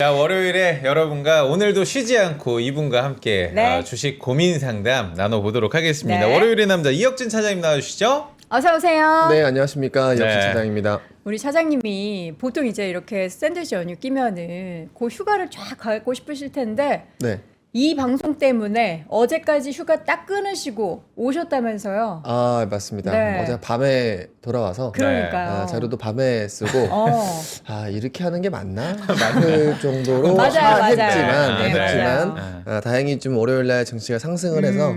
자, 월요일에 여러분과 오늘도 쉬지 않고 이분과 함께 네. 주식 고민 상담 나눠보도록 하겠습니다. 네. 월요일의 남자 이혁진 차장님 나와주시죠. 어서 오세요. 네, 안녕하십니까. 이혁진 네. 차장입니다. 우리 차장님이 보통 이제 이렇게 샌드위치 연휴 끼면은 그 휴가를 쫙 가고 싶으실 텐데 네. 이 방송 때문에 어제까지 휴가 딱 끊으시고 오셨다면서요. 아, 맞습니다. 네. 어제 밤에 돌아와서 그러니까요. 자료도 밤에 쓰고 이렇게 하는 게 맞나? 그 정도로 맞아요. 했지만 네, 맞아요. 다행히 좀 월요일 날 증시가 상승을 해서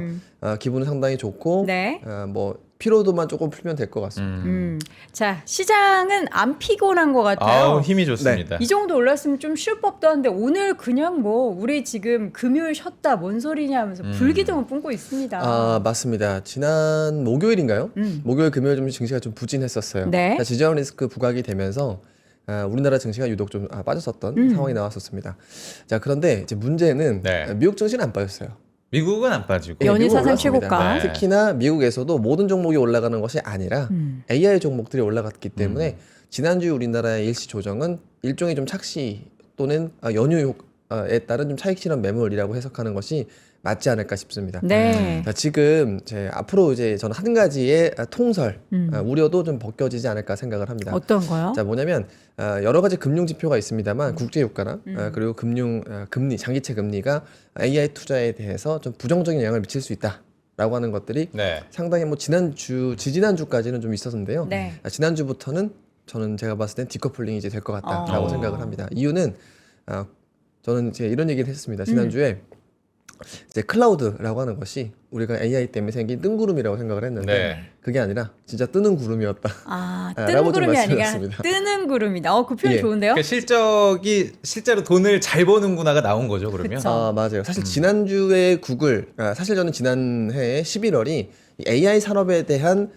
기분은 상당히 좋고 네. 뭐 피로도만 조금 풀면 될 것 같습니다. 자, 시장은 안 피곤한 것 같아요. 아우, 힘이 좋습니다. 이 정도 올랐으면 좀 쉴 법도 한데 오늘 그냥 뭐 우리 지금 금요일 쉬었다 뭔 소리냐 하면서 불기둥을 뿜고 있습니다. 아, 맞습니다. 지난 목요일인가요? 목요일, 금요일 좀 증시가 좀 부진했었어요. 네. 지지하는 리스크 부각이 되면서 우리나라 증시가 유독 좀 빠졌었던 상황이 나왔었습니다. 자, 그런데 이제 문제는 네. 미국 증시는 안 빠졌어요. 미국은 안 빠지고. 연일 미국은 사상 올랐습니다. 최고가. 네. 특히나 미국에서도 모든 종목이 올라가는 것이 아니라 AI 종목들이 올라갔기 때문에 지난주 우리나라의 일시 조정은 일종의 좀 착시 또는 연휴에 따른 좀 차익 실현 매물이라고 해석하는 것이 맞지 않을까 싶습니다. 네. 자, 지금 앞으로 이제 저는 한 가지의 통설 우려도 좀 벗겨지지 않을까 생각을 합니다. 어떤 거요? 자, 뭐냐면 여러 가지 금융 지표가 있습니다만 국제 유가나 그리고 금리 장기채 금리가 AI 투자에 대해서 좀 부정적인 영향을 미칠 수 있다라고 하는 것들이 네. 상당히 뭐 지지난주까지는 좀 있었는데요. 네. 지난주부터는 제가 봤을 땐 디커플링이 이제 될 것 같다라고 생각을 합니다. 이유는 저는 이제 이런 얘기를 했습니다. 지난주에 이제 클라우드라고 하는 것이 우리가 AI 때문에 생긴 뜬구름이라고 생각을 했는데 네. 그게 아니라 진짜 뜨는 구름이었다. 뜨는 라고 좀 구름이 아니라 말씀드렸습니다. 뜨는 구름이다. 그 표현 예. 좋은데요? 그러니까 실적이 실제로 돈을 잘 버는구나가 나온 거죠, 그러면. 그쵸. 맞아요. 사실 지난주에 사실 저는 지난해 11월이 AI 산업에 대한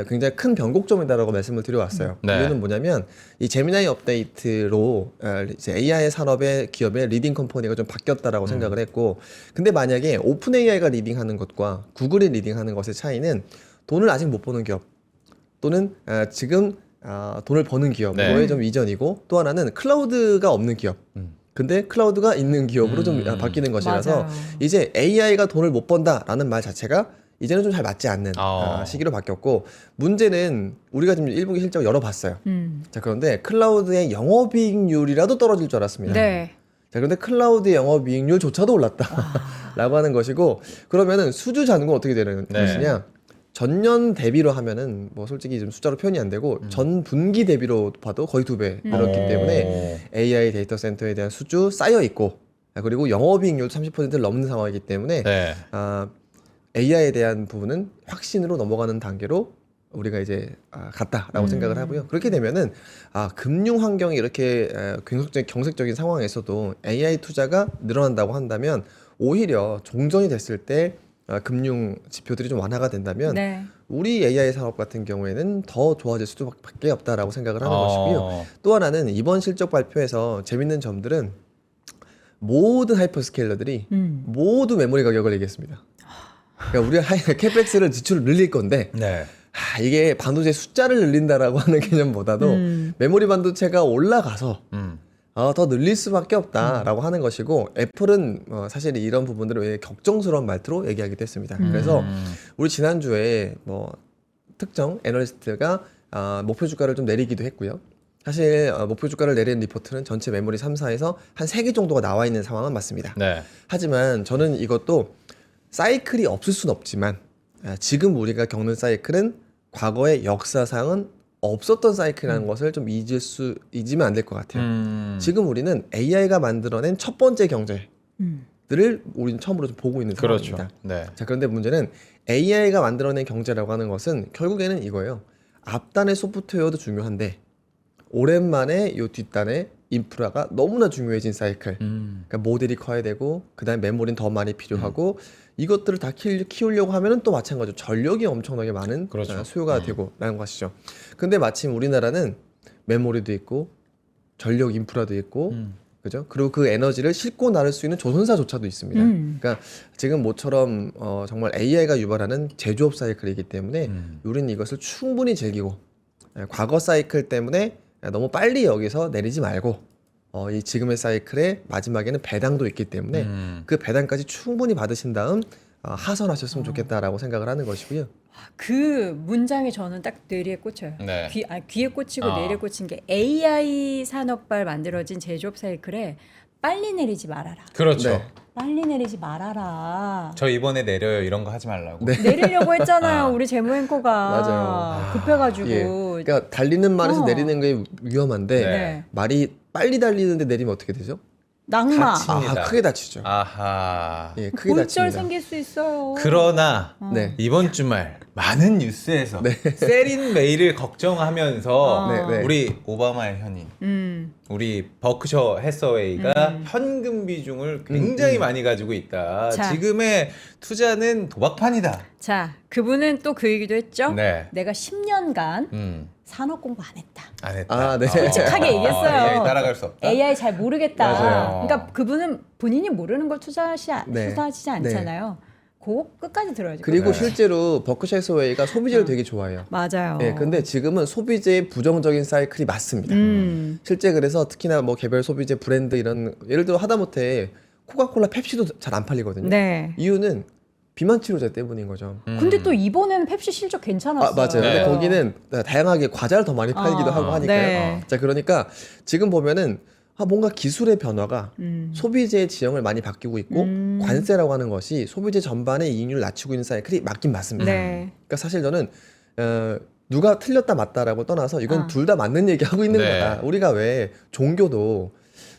굉장히 큰 변곡점이다라고 말씀을 드려왔어요. 네. 이유는 뭐냐면 이 제미나이 업데이트로 이제 AI 산업의 기업의 리딩 컴퍼니가 좀 바뀌었다라고 생각을 했고, 근데 만약에 오픈 AI가 리딩하는 것과 구글이 리딩하는 것의 차이는 돈을 아직 못 버는 기업 또는 지금 돈을 버는 기업으로의 네. 좀 이전이고, 또 하나는 클라우드가 없는 기업. 근데 클라우드가 있는 기업으로 좀 바뀌는 것이라서 맞아요. 이제 AI가 돈을 못 번다라는 말 자체가 이제는 좀 잘 맞지 않는 시기로 바뀌었고, 문제는 우리가 지금 1분기 실적을 열어봤어요. 자, 그런데 클라우드의 영업이익률이라도 떨어질 줄 알았습니다. 네. 자, 그런데 클라우드의 영업이익률조차도 올랐다라고 하는 것이고, 그러면은 수주 잔고는 어떻게 되는 네. 것이냐? 전년 대비로 하면은 뭐 솔직히 좀 숫자로 표현이 안 되고 전 분기 대비로 봐도 거의 2배 늘었기 때문에 AI 데이터 센터에 대한 수주 쌓여 있고, 그리고 영업이익률도 30%를 넘는 상황이기 때문에 네. AI에 대한 부분은 확신으로 넘어가는 단계로 우리가 이제 갔다라고 생각을 하고요. 그렇게 되면은 금융 환경이 이렇게 경색적인 상황에서도 AI 투자가 늘어난다고 한다면 오히려 종전이 됐을 때 금융 지표들이 좀 완화가 된다면 네. 우리 AI 산업 같은 경우에는 더 좋아질 수밖에 없다라고 생각을 하는 것이고요. 또 하나는 이번 실적 발표에서 재밌는 점들은 모든 하이퍼스케일러들이 모두 메모리 가격을 얘기했습니다. 그러니까 우리가 캐펙스를 지출을 늘릴 건데 네. 이게 반도체 숫자를 늘린다라고 하는 개념보다도 메모리 반도체가 올라가서 더 늘릴 수밖에 없다라고 하는 것이고, 애플은 사실 이런 부분들을 왜 걱정스러운 말투로 얘기하기도 했습니다. 그래서 우리 지난주에 뭐 특정 애널리스트가 목표 주가를 좀 내리기도 했고요. 사실 목표 주가를 내리는 리포트는 전체 메모리 3사에서 한 3개 정도가 나와 있는 상황은 맞습니다. 네. 하지만 저는 이것도 사이클이 없을 순 없지만 지금 우리가 겪는 사이클은 과거의 역사상은 없었던 사이클이라는 것을 좀 잊으면 안 될 것 같아요. 지금 우리는 AI가 만들어낸 첫 번째 경제들을 우리는 처음으로 좀 보고 있는 그렇죠. 상황입니다. 네. 자, 그런데 문제는 AI가 만들어낸 경제라고 하는 것은 결국에는 이거예요. 앞단의 소프트웨어도 중요한데 오랜만에 요 뒷단의 인프라가 너무나 중요해진 사이클. 그러니까 모델이 커야 되고, 그다음에 메모리는 더 많이 필요하고, 이것들을 다 키우려고 하면은 또 마찬가지로 전력이 엄청나게 많은 그렇죠. 수요가 되고라는 것이죠. 근데 마침 우리나라는 메모리도 있고 전력 인프라도 있고, 그죠? 그리고 그 에너지를 싣고 나를 수 있는 조선사조차도 있습니다. 그러니까 지금 모처럼 정말 AI가 유발하는 제조업 사이클이기 때문에 우리는 이것을 충분히 즐기고, 과거 사이클 때문에 너무 빨리 여기서 내리지 말고 이 지금의 사이클의 마지막에는 배당도 있기 때문에 그 배당까지 충분히 받으신 다음 하선하셨으면 좋겠다라고 생각을 하는 것이고요. 그 문장이 저는 딱 뇌리에 꽂혀요. 네. 귀에 꽂히고 뇌리에 꽂힌 게 AI 산업발 만들어진 제조업 사이클에 빨리 내리지 말아라. 그렇죠. 네. 빨리 내리지 말아라. 저 이번에 내려요 이런 거 하지 말라고. 내리려고 했잖아요. 우리 제모 앵커가. 맞아요. 급해가지고. 예. 그러니까 달리는 말에서 내리는 게 위험한데 네. 말이 빨리 달리는데 내리면 어떻게 되죠? 낙마. 다칩니다. 크게 다치죠. 아하. 예, 크게 골절 다칩니다. 생길 수 있어요. 그러나 네. 이번 주말 많은 뉴스에서 세린 메이를 걱정하면서 네, 네. 우리 오바마의 현인, 우리 버크셔 해서웨이가 현금 비중을 굉장히 많이 가지고 있다. 자. 지금의 투자는 도박판이다. 자, 그분은 또 그 얘기도 했죠. 네. 내가 10년간 음. 산업 공부 안 했다. 안 했다. 아, 네. 솔직하게 얘기했어요. AI 따라갈 수 없다. AI 잘 모르겠다. 맞아요. 그러니까 그분은 본인이 모르는 걸 투자하시지 네. 않잖아요. 그거 끝까지 들어야죠. 그리고 네. 실제로 버크셔 해서웨이가 소비재를 되게 좋아해요. 맞아요. 예, 근데 지금은 소비재의 부정적인 사이클이 맞습니다. 실제 그래서 특히나 뭐 개별 소비재 브랜드 이런 예를 들어 하다못해 코카콜라, 펩시도 잘 안 팔리거든요. 네. 이유는 비만 치료제 때문인 거죠. 근데 또 이번에는 펩시 실적 괜찮았어요. 맞아요. 근데 네. 거기는 다양하게 과자를 더 많이 팔기도 하고 하니까요. 네. 자, 그러니까 지금 보면은 뭔가 기술의 변화가 소비재의 지형을 많이 바뀌고 있고 관세라고 하는 것이 소비재 전반의 이익률을 낮추고 있는 사이클이 맞긴 맞습니다. 네. 그러니까 사실 저는 누가 틀렸다 맞다라고 떠나서 이건 둘 다 맞는 얘기 하고 있는 네. 거다. 우리가 왜 종교도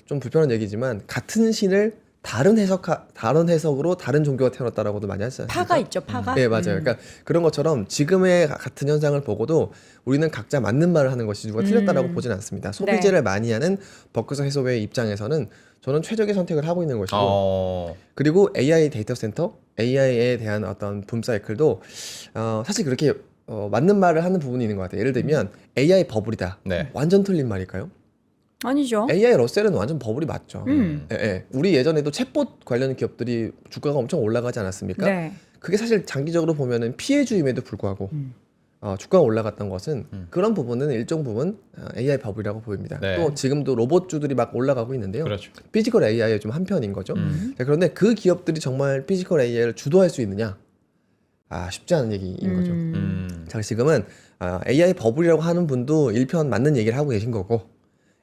좀 불편한 얘기지만 같은 신을 다른 해석으로 다른 종교가 태어났다라고도 많이 하잖아요. 파가 있죠, 파가. 네, 맞아요. 그러니까 그런 것처럼 지금의 같은 현상을 보고도 우리는 각자 맞는 말을 하는 것이 누가 틀렸다라고 보진 않습니다. 소비재를 많이 하는 버크셔 해서웨이 입장에서는 저는 최적의 선택을 하고 있는 것이고 그리고 AI 데이터 센터, AI에 대한 어떤 붐 사이클도 사실 그렇게 맞는 말을 하는 부분이 있는 것 같아요. 예를 들면 AI 버블이다. 네. 완전 틀린 말일까요? 아니죠. AI 러셀은 완전 버블이 맞죠. 음. 예, 예. 우리 예전에도 챗봇 관련 기업들이 주가가 엄청 올라가지 않았습니까? 네. 그게 사실 장기적으로 보면은 피해주임에도 불구하고 주가가 올라갔던 것은 그런 부분은 일정 부분 AI 버블이라고 보입니다. 네. 또 지금도 로봇주들이 막 올라가고 있는데요. 그렇죠. 피지컬 AI의 좀 한편인 거죠. 자, 그런데 그 기업들이 정말 피지컬 AI를 주도할 수 있느냐? 쉽지 않은 얘기인 거죠. 자, 지금은 AI 버블이라고 하는 분도 일편 맞는 얘기를 하고 계신 거고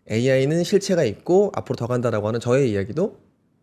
AI는 실체가 있고 앞으로 더 간다라고 하는 저의 이야기도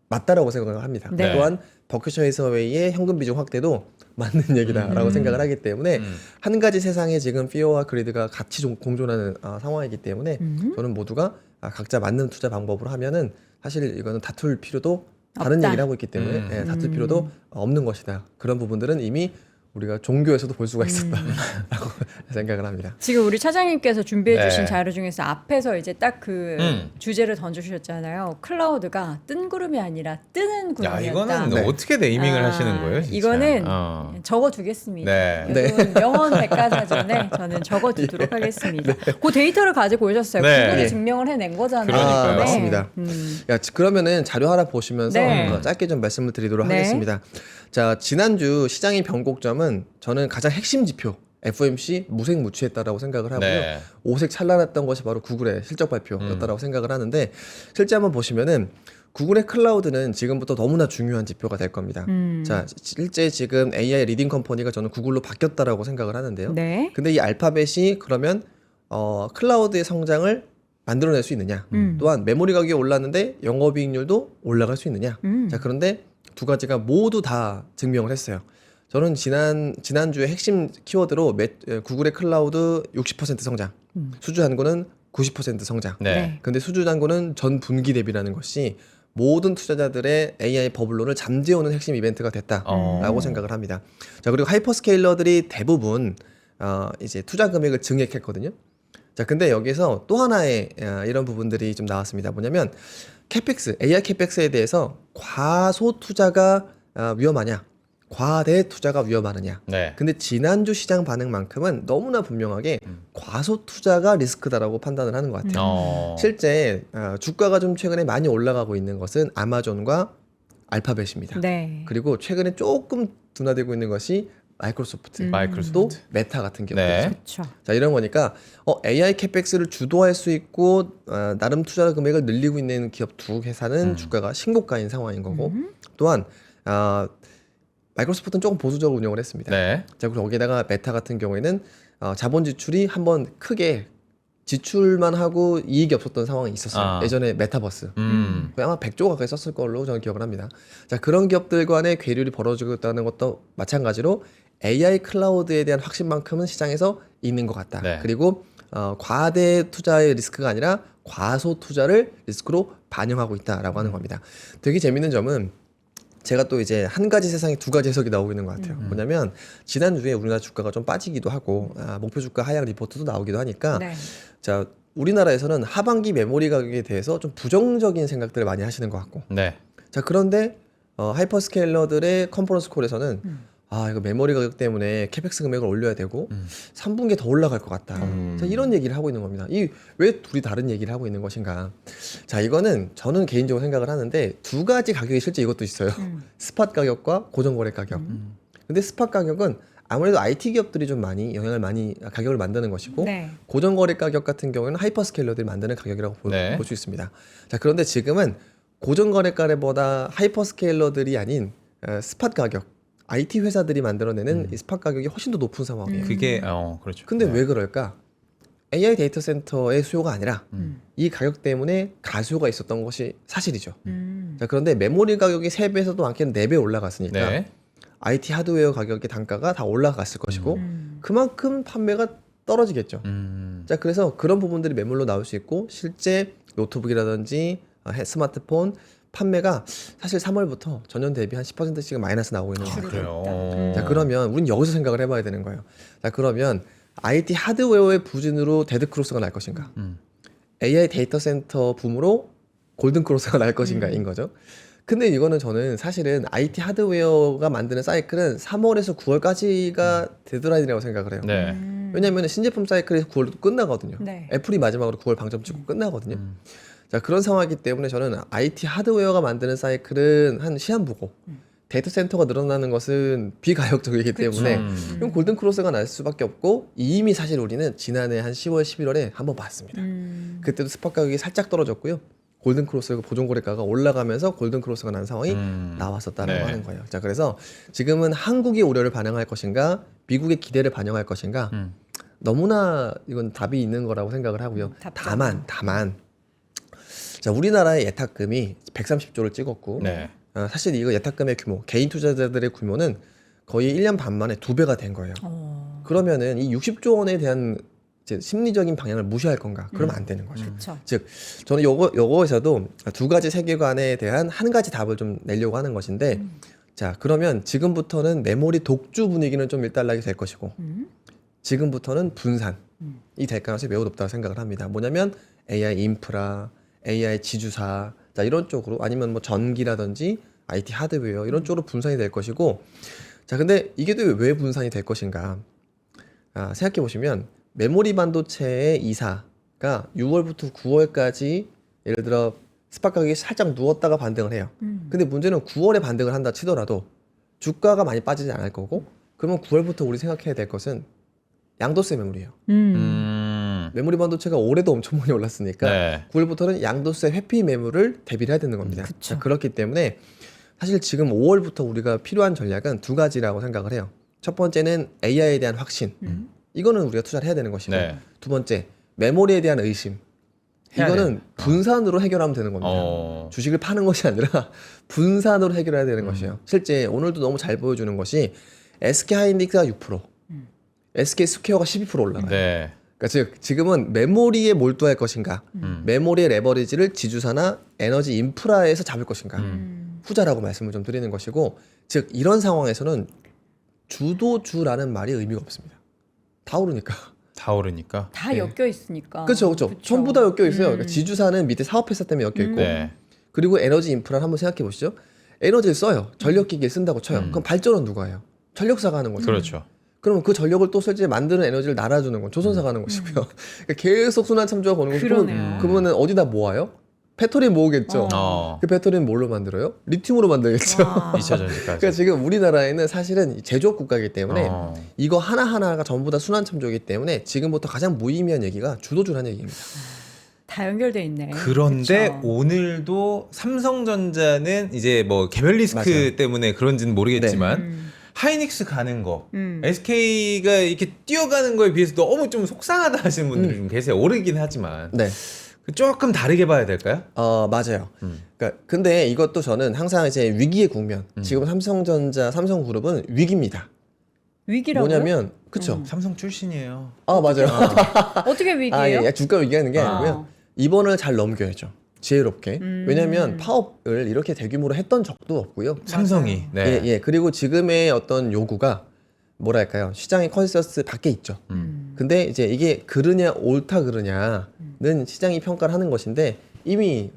맞다라고 생각을 합니다. 네. 또한 버크셔 해서웨이의 현금 비중 확대도 맞는 얘기다라고 생각을 하기 때문에 한 가지 세상에 지금 피어와 그리드가 같이 공존하는 상황이기 때문에 저는 모두가 각자 맞는 투자 방법으로 하면은 사실 이거는 다툴 필요도 다른 없다. 얘기를 하고 있기 때문에 예, 다툴 필요도 없는 것이다. 그런 부분들은 이미 우리가 종교에서도 볼 수가 있었다라고 생각을 합니다. 지금 우리 차장님께서 준비해주신 네. 자료 중에서 앞에서 이제 딱 그 주제를 던져주셨잖아요. 클라우드가 뜬 구름이 아니라 뜨는 야, 구름이었다. 이거는 네. 어떻게 네이밍을 하시는 거예요? 진짜? 이거는 적어두겠습니다. 네. 여러분 명언 백과사전에 저는 적어두도록 하겠습니다. 그 데이터를 가지고 오셨어요. 네. 구글이 예. 증명을 해낸 거잖아요. 그러니까요. 네. 맞습니다. 그러면은 자료 하나 보시면서 네. 짧게 좀 말씀을 드리도록 네. 하겠습니다. 자, 지난주 시장의 변곡점은 저는 가장 핵심 지표 FOMC 무색무취했다라고 생각을 하고요. 네. 오색 찬란했던 것이 바로 구글의 실적 발표였다라고 생각을 하는데 실제 한번 보시면은 구글의 클라우드는 지금부터 너무나 중요한 지표가 될 겁니다. 자, 실제 지금 AI 리딩 컴퍼니가 저는 구글로 바뀌었다라고 생각을 하는데요. 네. 근데 이 알파벳이 그러면 클라우드의 성장을 만들어낼 수 있느냐? 또한 메모리 가격이 올랐는데 영업이익률도 올라갈 수 있느냐? 자, 그런데 두 가지가 모두 다 증명을 했어요. 저는 지난주에 핵심 키워드로 구글의 클라우드 60% 성장, 수주 잔고는 90% 성장. 네. 근데 수주 잔고는 전 분기 대비라는 것이 모든 투자자들의 AI 버블론을 잠재우는 핵심 이벤트가 됐다라고 생각을 합니다. 자, 그리고 하이퍼스케일러들이 대부분 이제 투자 금액을 증액했거든요. 자, 근데 여기서 또 하나의 이런 부분들이 좀 나왔습니다. 뭐냐면 캐펙스, AI 캐펙스에 대해서 과소 투자가 위험하냐, 과대 투자가 위험하느냐. 네. 근데 지난주 시장 반응만큼은 너무나 분명하게 과소 투자가 리스크다라고 판단을 하는 것 같아요. 실제 주가가 좀 최근에 많이 올라가고 있는 것은 아마존과 알파벳입니다. 네. 그리고 최근에 조금 둔화되고 있는 것이 마이크로소프트, 마이크로소프트. 또 메타 같은 기업들. 네. 그렇죠. 자, 이런 거니까 AI 캐펙스를 주도할 수 있고 나름 투자 금액을 늘리고 있는 기업 두 회사는 주가가 신고가인 상황인 거고 또한 마이크로소프트는 조금 보수적으로 운영을 했습니다. 네. 자, 그리고 거기다가 메타 같은 경우에는 자본 지출이 한번 크게 지출만 하고 이익이 없었던 상황이 있었어요. 예전에 메타버스. 거의 아마 100조 가까이 썼을 걸로 저는 기억을 합니다. 자, 그런 기업들 간의 괴리율이 벌어지고 있다는 것도 마찬가지로 AI 클라우드에 대한 확신만큼은 시장에서 있는 것 같다. 네. 그리고 과대 투자의 리스크가 아니라 과소 투자를 리스크로 반영하고 있다라고 하는 겁니다. 되게 재밌는 점은 제가 또 이제 한 가지 세상에 두 가지 해석이 나오고 있는 것 같아요. 뭐냐면 지난주에 우리나라 주가가 좀 빠지기도 하고 목표 주가 하향 리포트도 나오기도 하니까 네. 자, 우리나라에서는 하반기 메모리 가격에 대해서 좀 부정적인 생각들을 많이 하시는 것 같고 네. 자, 그런데 하이퍼스케일러들의 컨퍼런스 콜에서는 이거 메모리 가격 때문에 캐펙스 금액을 올려야 되고 3분기에 더 올라갈 것 같다. 자, 이런 얘기를 하고 있는 겁니다. 왜 둘이 다른 얘기를 하고 있는 것인가? 자, 이거는 저는 개인적으로 생각을 하는데 두 가지 가격이 실제 이것도 있어요. 스팟 가격과 고정거래 가격. 근데 스팟 가격은 아무래도 IT 기업들이 좀 많이 가격을 만드는 것이고 네. 고정거래 가격 같은 경우에는 하이퍼스케일러들이 만드는 가격이라고 네. 볼 수 있습니다. 자, 그런데 지금은 고정거래가보다 하이퍼스케일러들이 아닌 스팟 가격, IT 회사들이 만들어내는 이 스팟 가격이 훨씬 더 높은 상황이에요. 그게 그렇죠. 근데 네. 왜 그럴까? AI 데이터 센터의 수요가 아니라 이 가격 때문에 가수요가 있었던 것이 사실이죠. 자, 그런데 메모리 가격이 3배에서도 많게는 4배 올라갔으니까 네. IT 하드웨어 가격의 단가가 다 올라갔을 것이고 그만큼 판매가 떨어지겠죠. 자, 그래서 그런 부분들이 매물로 나올 수 있고 실제 노트북이라든지 스마트폰 판매가 사실 3월부터 전년 대비 한 10%씩 마이너스 나오고 있는 거예요. 그래요. 자, 그러면 우린 여기서 생각을 해봐야 되는 거예요. 자, 그러면 IT 하드웨어의 부진으로 데드크로스가 날 것인가? AI 데이터 센터 붐으로 골든크로스가 날 것인가인 거죠. 근데 이거는 저는 사실은 IT 하드웨어가 만드는 사이클은 3월에서 9월까지가 데드라인이라고 생각을 해요. 네. 왜냐하면 신제품 사이클이 9월도 끝나거든요. 네. 애플이 마지막으로 9월 방점 찍고 끝나거든요. 자, 그런 상황이기 때문에 저는 IT 하드웨어가 만드는 사이클은 한 시한 보고 데이터 센터가 늘어나는 것은 비가역적이기 때문에 이건 골든 크로스가 날 수밖에 없고 이미 사실 우리는 지난해 한 10월, 11월에 한번 봤습니다. 그때도 스팟 가격이 살짝 떨어졌고요. 골든 크로스가 보존거래가가 올라가면서 골든 크로스가 난 상황이 나왔었다라고 네. 하는 거예요. 자, 그래서 지금은 한국의 우려를 반영할 것인가, 미국의 기대를 반영할 것인가, 너무나 이건 답이 있는 거라고 생각을 하고요. 다만 자, 우리나라의 예탁금이 130조를 찍었고 네. 사실 이거 예탁금의 규모, 개인 투자자들의 규모는 거의 1년 반 만에 2배가 된 거예요. 그러면은 이 60조 원에 대한 이제 심리적인 방향을 무시할 건가? 그러면 안 되는 거죠. 그렇죠. 즉 저는 요거에서도 두 가지 세계관에 대한 한 가지 답을 좀 내려고 하는 것인데 자, 그러면 지금부터는 메모리 독주 분위기는 좀 일단락이 될 것이고 지금부터는 분산이 될 가능성이 매우 높다고 생각을 합니다. 뭐냐면 AI 인프라, AI 지주사, 자, 이런 쪽으로 아니면 뭐 전기라든지 IT 하드웨어 이런 쪽으로 분산이 될 것이고 자, 근데 이게 또 왜 분산이 될 것인가? 생각해 보시면 메모리 반도체의 이사가 6월부터 9월까지 예를 들어 스팟 가격이 살짝 누웠다가 반등을 해요. 근데 문제는 9월에 반등을 한다 치더라도 주가가 많이 빠지지 않을 거고 그러면 9월부터 우리 생각해야 될 것은 양도세 매물이에요. 메모리 반도체가 올해도 엄청 많이 올랐으니까 네. 9월부터는 양도세 회피 매물을 대비를 해야 되는 겁니다. 자, 그렇기 때문에 사실 지금 5월부터 우리가 필요한 전략은 두 가지라고 생각을 해요. 첫 번째는 AI에 대한 확신. 이거는 우리가 투자를 해야 되는 것이고 네. 두 번째 메모리에 대한 의심. 이거는 분산으로 해결하면 되는 겁니다. 주식을 파는 것이 아니라 분산으로 해결해야 되는 것이에요. 실제 오늘도 너무 잘 보여주는 것이 SK 하이닉스가 6%, SK 스퀘어가 12% 올라가요. 네. 그러니까 즉 지금은 메모리에 몰두할 것인가, 메모리의 레버리지를 지주사나 에너지 인프라에서 잡을 것인가, 후자라고 말씀을 좀 드리는 것이고, 즉 이런 상황에서는 주도주라는 말이 의미가 없습니다. 다 오르니까. 다 오르니까. 다 엮여 있으니까. 그렇죠. 전부 다 엮여 있어요. 그러니까 지주사는 밑에 사업회사 때문에 엮여 있고, 네. 그리고 에너지 인프라를 한번 생각해 보시죠. 에너지를 써요. 전력기기를 쓴다고 쳐요. 그럼 발전은 누가 해요? 전력사가 하는 거죠. 그렇죠. 그러면 그 전력을 또 실제 만드는 에너지를 날아주는 건 조선사가 하는 것이고요. 그러니까 계속 순환 참조가 거는 거죠. 그러네요. 그러면은 어디다 모아요? 배터리 모으겠죠. 어. 그 배터리는 뭘로 만들어요? 리튬으로 만들겠죠. 와. 2차 전지까지. 그러니까 지금 우리나라에는 사실은 제조업 국가이기 때문에 어. 이거 하나하나가 전부 다 순환참조이기 때문에 지금부터 가장 무의미한 얘기가 주도주라는 얘기입니다. 다 연결돼 있네. 그런데 그쵸? 오늘도 삼성전자는 이제 뭐 개별 리스크 맞아요. 때문에 그런지는 모르겠지만 음. 하이닉스 가는 거, 음. SK가 이렇게 뛰어가는 거에 비해서 너무 좀 속상하다 하시는 분들이 좀 계세요. 오르긴 하지만 네. 조금 다르게 봐야 될까요? 맞아요. 그러니까 근데 이것도 저는 항상 이제 위기의 국면. 지금 삼성전자, 삼성그룹은 위기입니다. 위기라고요? 뭐냐면 그쵸? 삼성 출신이에요. 맞아요. 어떻게 위기예요? 예, 주가 위기하는 게 아니고요. 어. 이번을 잘 넘겨야죠. 지혜롭게. 왜냐하면 파업을 이렇게 대규모로 했던 적도 없고요. 삼성이. 네. 예. 그리고 지금의 어떤 요구가 뭐랄까요? 시장의 컨센서스 밖에 있죠. 근데 이제 이게 그르냐 옳다 그르냐는 시장이 평가를 하는 것인데 이미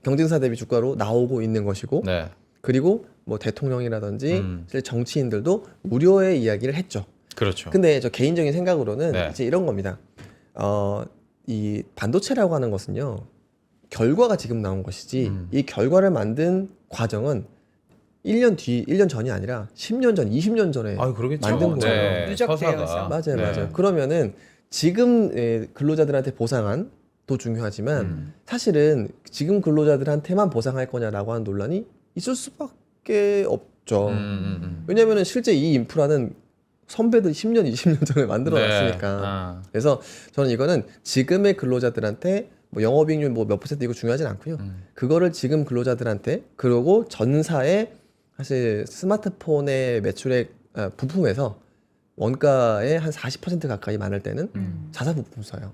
경쟁사 대비 주가로 나오고 있는 것이고 네. 그리고 뭐 대통령이라든지 사실 정치인들도 우려의 이야기를 했죠. 그렇죠. 근데 저 개인적인 생각으로는 네. 이제 이런 겁니다. 이 반도체라고 하는 것은요. 결과가 지금 나온 것이지 이 결과를 만든 과정은 1년 전이 아니라 10년 전, 20년 전에 그러겠죠. 만든 거예요. 네. 누적되어서. 서사가. 맞아요, 네. 맞아요. 그러면은 지금 근로자들한테 보상도 중요하지만 사실은 지금 근로자들한테만 보상할 거냐라고 하는 논란이 있을 수밖에 없죠. 왜냐면은 실제 이 인프라는 선배들 10년, 20년 전에 만들어놨으니까. 네. 그래서 저는 이거는 지금의 근로자들한테 뭐 영업이익률 뭐 몇 퍼센트 이거 중요하진 않고요. 그거를 지금 근로자들한테 그리고 전사의 사실 스마트폰의 매출액 부품에서 원가의 한 40% 가까이 많을 때는 자사 부품 써요.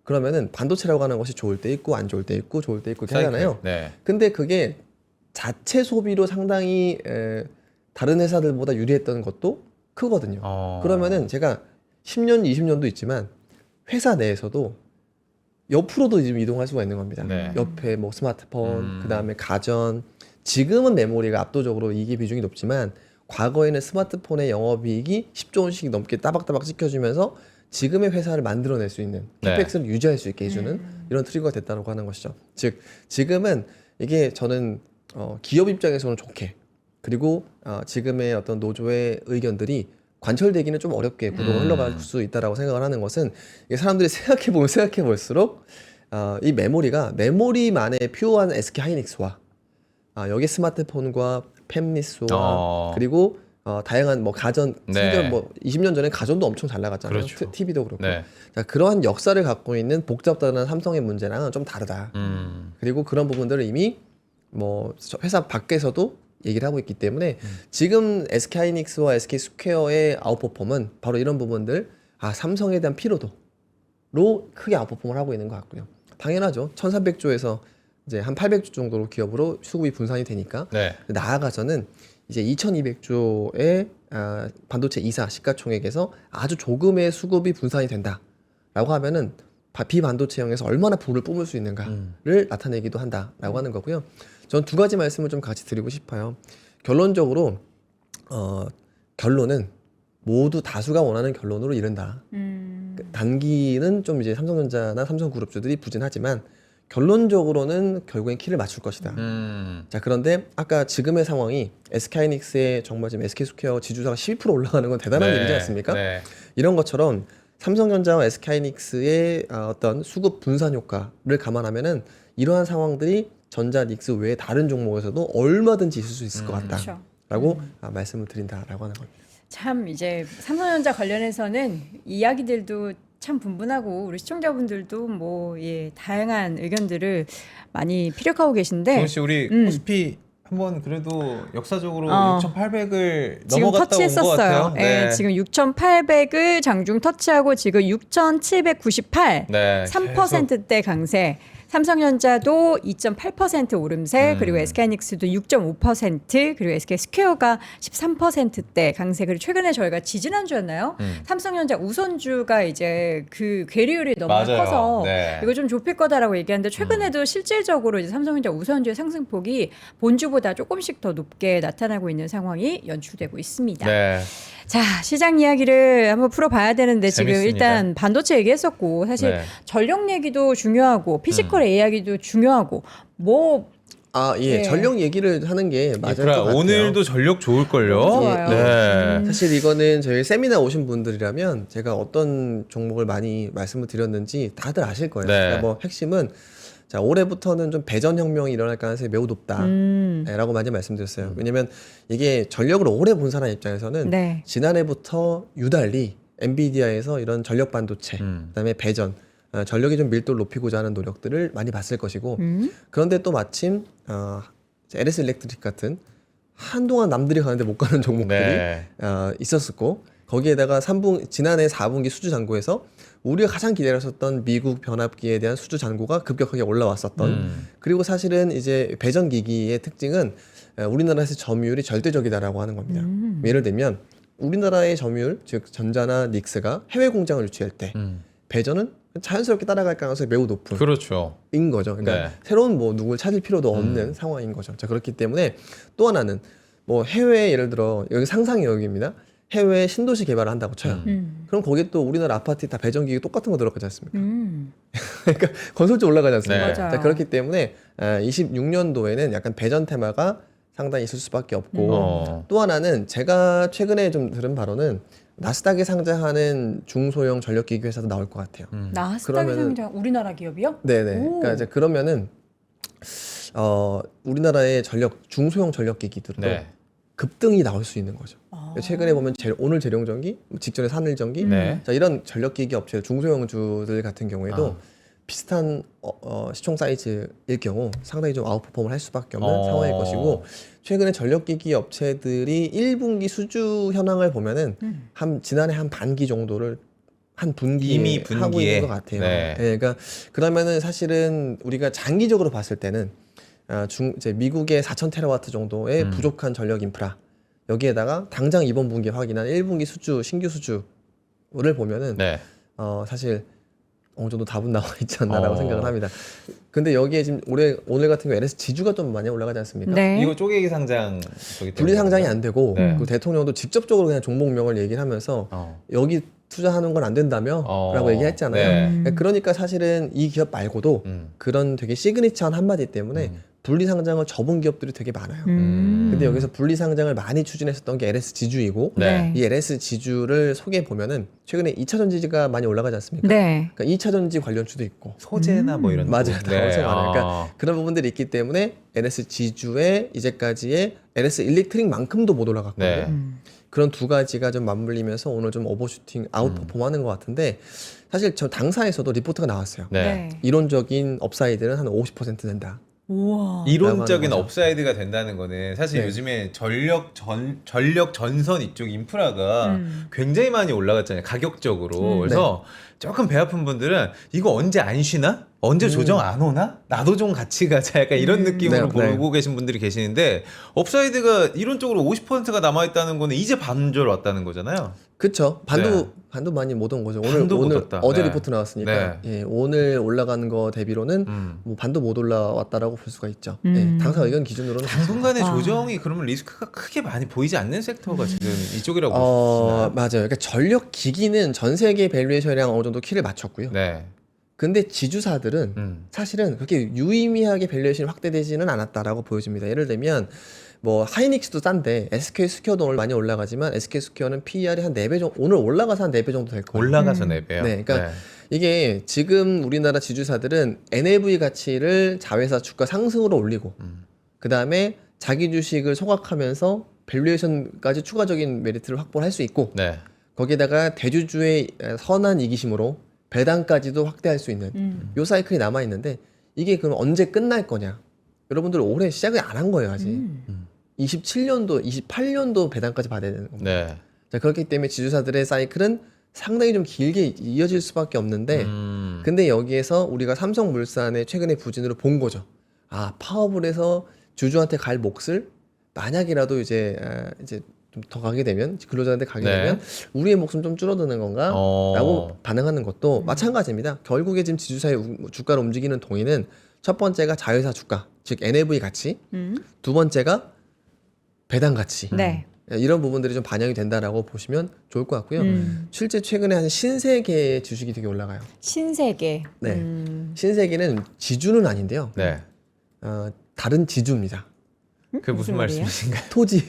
그러면은 반도체라고 하는 것이 좋을 때 있고 안 좋을 때 있고 좋을 때 있고 이렇게 하잖아요. 네. 근데 그게 자체 소비로 상당히 다른 회사들보다 유리했던 것도 크거든요. 그러면은 제가 10년, 20년도 있지만 회사 내에서도 옆으로도 지금 이동할 수가 있는 겁니다. 네. 옆에 뭐 스마트폰, 그 다음에 가전. 지금은 메모리가 압도적으로 이게 비중이 높지만 과거에는 스마트폰의 영업이익이 10조 원씩 넘게 따박따박 찍혀주면서 지금의 회사를 만들어낼 수 있는 네. 캐펙스를 유지할 수 있게 해주는 이런 트리거가 됐다고 하는 것이죠. 즉 지금은 이게 저는 기업 입장에서는 좋게 그리고 지금의 어떤 노조의 의견들이 관철되기는 좀 어렵게 구도가 흘러갈 수 있다라고 생각을 하는 것은 이게 사람들이 생각해 볼수록 이 메모리만의 퓨어한 SK 하이닉스와 여기 스마트폰과 팹리스와 그리고 다양한 뭐 가전 심지어 뭐 20년 전에 가전도 엄청 잘 나갔잖아요. 그렇죠. TV도 그렇고. 네. 자, 그러한 역사를 갖고 있는 복잡한 삼성의 문제랑은 좀 다르다. 그리고 그런 부분들을 이미 뭐 회사 밖에서도 얘기를 하고 있기 때문에 지금 SK 하이닉스와 SK 스퀘어의 아웃퍼폼은 바로 이런 부분들 삼성에 대한 피로도로 크게 아웃퍼폼을 하고 있는 것 같고요. 당연하죠. 1300조에서 이제 한 800조 정도로 기업으로 수급이 분산이 되니까 네. 나아가서는 이제 2200조의 반도체 2사 시가총액에서 아주 조금의 수급이 분산이 된다라고 하면은 비반도체형에서 얼마나 부를 뿜을 수 있는가를 나타내기도 한다라고 하는 거고요. 전 두 가지 말씀을 좀 같이 드리고 싶어요. 결론적으로 결론은 모두 다수가 원하는 결론으로 이른다. 단기는 좀 이제 삼성전자나 삼성그룹주들이 부진하지만 결론적으로는 결국엔 키를 맞출 것이다. 자, 그런데 아까 지금의 상황이 SK하이닉스의 정말 지금 SK스퀘어 지주사가 12% 올라가는 건 대단한 네. 일이지 않습니까? 네. 이런 것처럼 삼성전자와 SK하이닉스의 어떤 수급 분산 효과를 감안하면은 이러한 상황들이 전자닉스 외에 다른 종목에서도 얼마든지 있을 수 있을 것 그렇죠. 같다라고 말씀을 드린다라고 하는 겁니다. 참 이제 삼성전자 관련해서는 이야기들도 참 분분하고 우리 시청자분들도 뭐 다양한 의견들을 많이 피력하고 계신데 정우 씨 우리 코스피 한번 그래도 역사적으로 6,800을 지금 넘어갔다 온 것 터치했었어요. 같아요. 네. 지금 6,800을 장중 터치하고 지금 6,798, 네, 3%대 강세. 삼성전자도 2.8% 오름세, 그리고 SK하이닉스도 6.5%, 그리고 SK스퀘어가 13%대 강세. 그리고 최근에 저희가 지지난주였나요? 삼성전자 우선주가 이제 그 괴리율이 너무 맞아요. 커서 네. 이거 좀 좁힐 거다라고 얘기하는데 최근에도 실질적으로 이제 삼성전자 우선주의 상승폭이 본주보다 조금씩 더 높게 나타나고 있는 상황이 연출되고 있습니다. 네. 자, 시장 이야기를 한번 풀어봐야 되는데 지금 재밌습니다. 일단 반도체 얘기했었고 사실 네. 전력 얘기도 중요하고 피지컬 우리나라 이야기도 중요하고 뭐 예. 네. 전력 얘기를 하는 게 맞을 것 같아요. 오늘도 전력 좋을걸요. 너무 좋아요. 네. 사실 이거는 저희 세미나 오신 분들이라면 제가 어떤 종목을 많이 말씀을 드렸는지 다들 아실 거예요. 네. 그러니까 뭐 핵심은 자, 올해부터는 좀 배전 혁명이 일어날 가능성이 매우 높다. 라고 많이 말씀드렸어요. 왜냐면 이게 전력을 오래 본 사람 입장에서는 네. 지난해부터 유달리 엔비디아에서 이런 전력 반도체, 그다음에 배전, 전력의 좀 밀도를 높이고자 하는 노력들을 많이 봤을 것이고 그런데 또 마침 LS 일렉트릭 같은 한동안 남들이 가는데 못 가는 종목들이 네. 있었었고 거기에다가 지난해 4분기 수주 잔고에서 우리가 가장 기다렸었던 미국 변압기에 대한 수주 잔고가 급격하게 올라왔었던 그리고 사실은 이제 배전 기기의 특징은 우리나라에서 점유율이 절대적이다라고 하는 겁니다. 예를 들면 우리나라의 점유율 즉 전자나 닉스가 해외 공장을 유치할 때 배전은 자연스럽게 따라갈 가능성이 매우 높은 그렇죠. 인 거죠. 그러니까 네. 새로운 뭐 누굴 찾을 필요도 없는 상황인 거죠. 자, 그렇기 때문에 또 하나는 뭐 해외 예를 들어 여기 상상의 영역입니다. 해외 신도시 개발을 한다고 쳐요. 그럼 거기에 또 우리나라 아파트 다 배전기기 똑같은 거 들어가지 않습니까? 그러니까 건설주 올라가지 않습니까? 네. 맞아요. 자, 그렇기 때문에 26년도에는 약간 배전 테마가 상당히 있을 수밖에 없고 또 하나는 제가 최근에 좀 들은 바로는 나스닥에 상장하는 중소형 전력기기 회사도 나올 것 같아요. 나스닥 그러면은- 상장 우리나라 기업이요? 네네. 오. 그러니까 이제 그러면은 우리나라의 중소형 전력기기들도 네. 급등이 나올 수 있는 거죠. 아. 최근에 보면 오늘 재룡전기, 직전에 산일전기, 네. 자 이런 전력기기 업체 중소형주들 같은 경우에도 비슷한 시총 사이즈일 경우 상당히 좀 아웃퍼폼을 할 수밖에 없는 상황일 것이고 최근에 전력기기 업체들이 1분기 수주 현황을 보면은 지난해 한 반기 정도를 한 분기에 이미 하고 분기에. 있는 것 같아요. 네. 그러니까 그러면은 사실은 우리가 장기적으로 봤을 때는 이제 미국의 4천 테라와트 정도의 부족한 전력 인프라 여기에다가 당장 이번 분기에 확인한 1분기 신규 수주를 보면은 네. 사실 어느 정도 답은 나와 있지 않나라고 어. 생각을 합니다. 근데 여기에 지금 오늘 같은 경우 LS 지주가 좀 많이 올라가지 않습니까? 네. 이거 쪼개기 상장 분리 상장이 안 되고 네. 그 대통령도 직접적으로 그냥 종목명을 얘기를 하면서 여기 투자하는 건 안 된다며 라고 얘기했잖아요. 네. 그러니까 사실은 이 기업 말고도 그런 되게 시그니처한 한마디 때문에 분리 상장을 접은 기업들이 되게 많아요. 근데 여기서 분리 상장을 많이 추진했었던 게 LS 지주이고 네. 이 LS 지주를 소개해 보면은 최근에 2차 전지가 많이 올라가지 않습니까? 네. 그러니까 2차 전지 관련주도 있고 소재나 뭐 이런 맞아요. 거. 다 엄청 많아요. 그러니까 그런 부분들이 있기 때문에 LS 지주의 이제까지의 LS 일렉트릭만큼도 못 올라갔거든요. 네. 그런 두 가지가 좀 맞물리면서 오늘 좀 오버슈팅 아웃퍼폼하는 것 같은데 사실 저 당사에서도 리포트가 나왔어요. 네. 이론적인 업사이드는 한 50% 된다. 우와. 이론적인 거죠. 업사이드가 된다는 거는 사실 네. 요즘에 전력 전선 이쪽 인프라가 굉장히 많이 올라갔잖아요. 가격적으로. 그래서 조금 배 아픈 분들은 이거 언제 안 쉬나? 언제 조정 안 오나? 나도 좀 같이 가자. 약간 이런 느낌으로 네. 보고 계신 분들이 계시는데 업사이드가 이론적으로 50%가 남아있다는 거는 이제 반절 왔다는 거잖아요. 그쵸. 반도 많이 못 온 거죠. 반도 못 오늘 왔다. 어제 네. 리포트 나왔으니까 예, 오늘 올라가는 거 대비로는 뭐 반도 못 올라왔다라고 볼 수가 있죠. 예, 당사 의견 기준으로는 당분간의 아. 조정이 그러면 리스크가 크게 많이 보이지 않는 섹터가 지금 이쪽이라고 볼수 있나요? 맞아요. 그러니까 전력 기기는 전 세계 밸류에이션이랑 어느 정도 키를 맞췄고요. 네. 근데 지주사들은 사실은 그렇게 유의미하게 밸류에이션이 확대되지는 않았다라고 보여집니다. 예를 들면 뭐 하이닉스도 싼데 SK 스퀘어도 오늘 많이 올라가지만 SK 스퀘어는 PER이 한 4배 정도 오늘 올라가서 한 4배 정도 될 거예요. 올라가서 내배요. 네, 그러니까 이게 지금 우리나라 지주사들은 NAV 가치를 자회사 주가 상승으로 올리고 그 다음에 자기 주식을 소각하면서 밸류에이션까지 추가적인 메리트를 확보할 수 있고 네. 거기에다가 대주주의 선한 이기심으로 배당까지도 확대할 수 있는 요 사이클이 남아 있는데 이게 그럼 언제 끝날 거냐? 여러분들 올해 시작을 안 한 거예요 아직. 27년도, 28년도 배당까지 받아야 되는 겁니다. 네. 자, 그렇기 때문에 지주사들의 사이클은 상당히 좀 길게 이어질 수밖에 없는데 근데 여기에서 우리가 삼성물산의 최근의 부진으로 본 거죠. 파업을 주주한테 갈 몫을 만약이라도 이제 좀 더 가게 되면 근로자한테 가게 네. 되면 우리의 몫은 좀 줄어드는 건가? 라고 반응하는 것도 마찬가지입니다. 결국에 지금 지주사의 주가를 움직이는 동의는 첫 번째가 자회사 주가, 즉 NAV 가치, 두 번째가 배당 가치. 네. 이런 부분들이 좀 반영이 된다라고 보시면 좋을 것 같고요. 실제 최근에 한 신세계 주식이 되게 올라가요. 신세계. 네, 신세계는 지주는 아닌데요. 네. 다른 지주입니다. 그 무슨 무슨 말이에요? 말씀이신가요? 토지.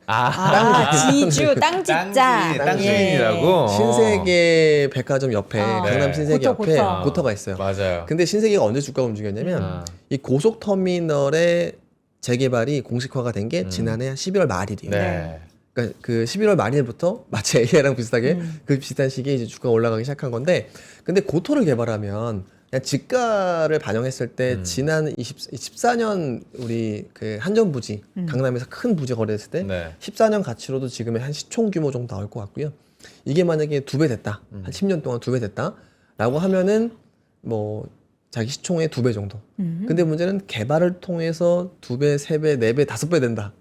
아, 지주 땅집자. 땅주인이라고. 신세계 백화점 옆에 강남 네. 신세계 고터, 옆에 고터. 고터가 있어요. 맞아요. 근데 신세계가 언제 주가가 움직였냐면 이 고속터미널의 재개발이 공식화가 된 게 지난해 한 11월 말일이에요. 네. 그러니까 그 11월 말일부터 마치 AI랑 비슷하게 그 비슷한 시기에 이제 주가가 올라가기 시작한 건데, 근데 고토를 개발하면 그냥 지가를 반영했을 때 지난 14년 우리 그 한전 부지 강남에서 큰 부지 거래했을 때 네. 14년 가치로도 지금의 한 시총 규모 정도 나올 것 같고요. 이게 만약에 2배 됐다, 한 10년 동안 2배 됐다라고 하면은 뭐 자기 시총의 2배 정도. 근데 문제는 개발을 통해서 2배, 3배, 4배, 5배 된다.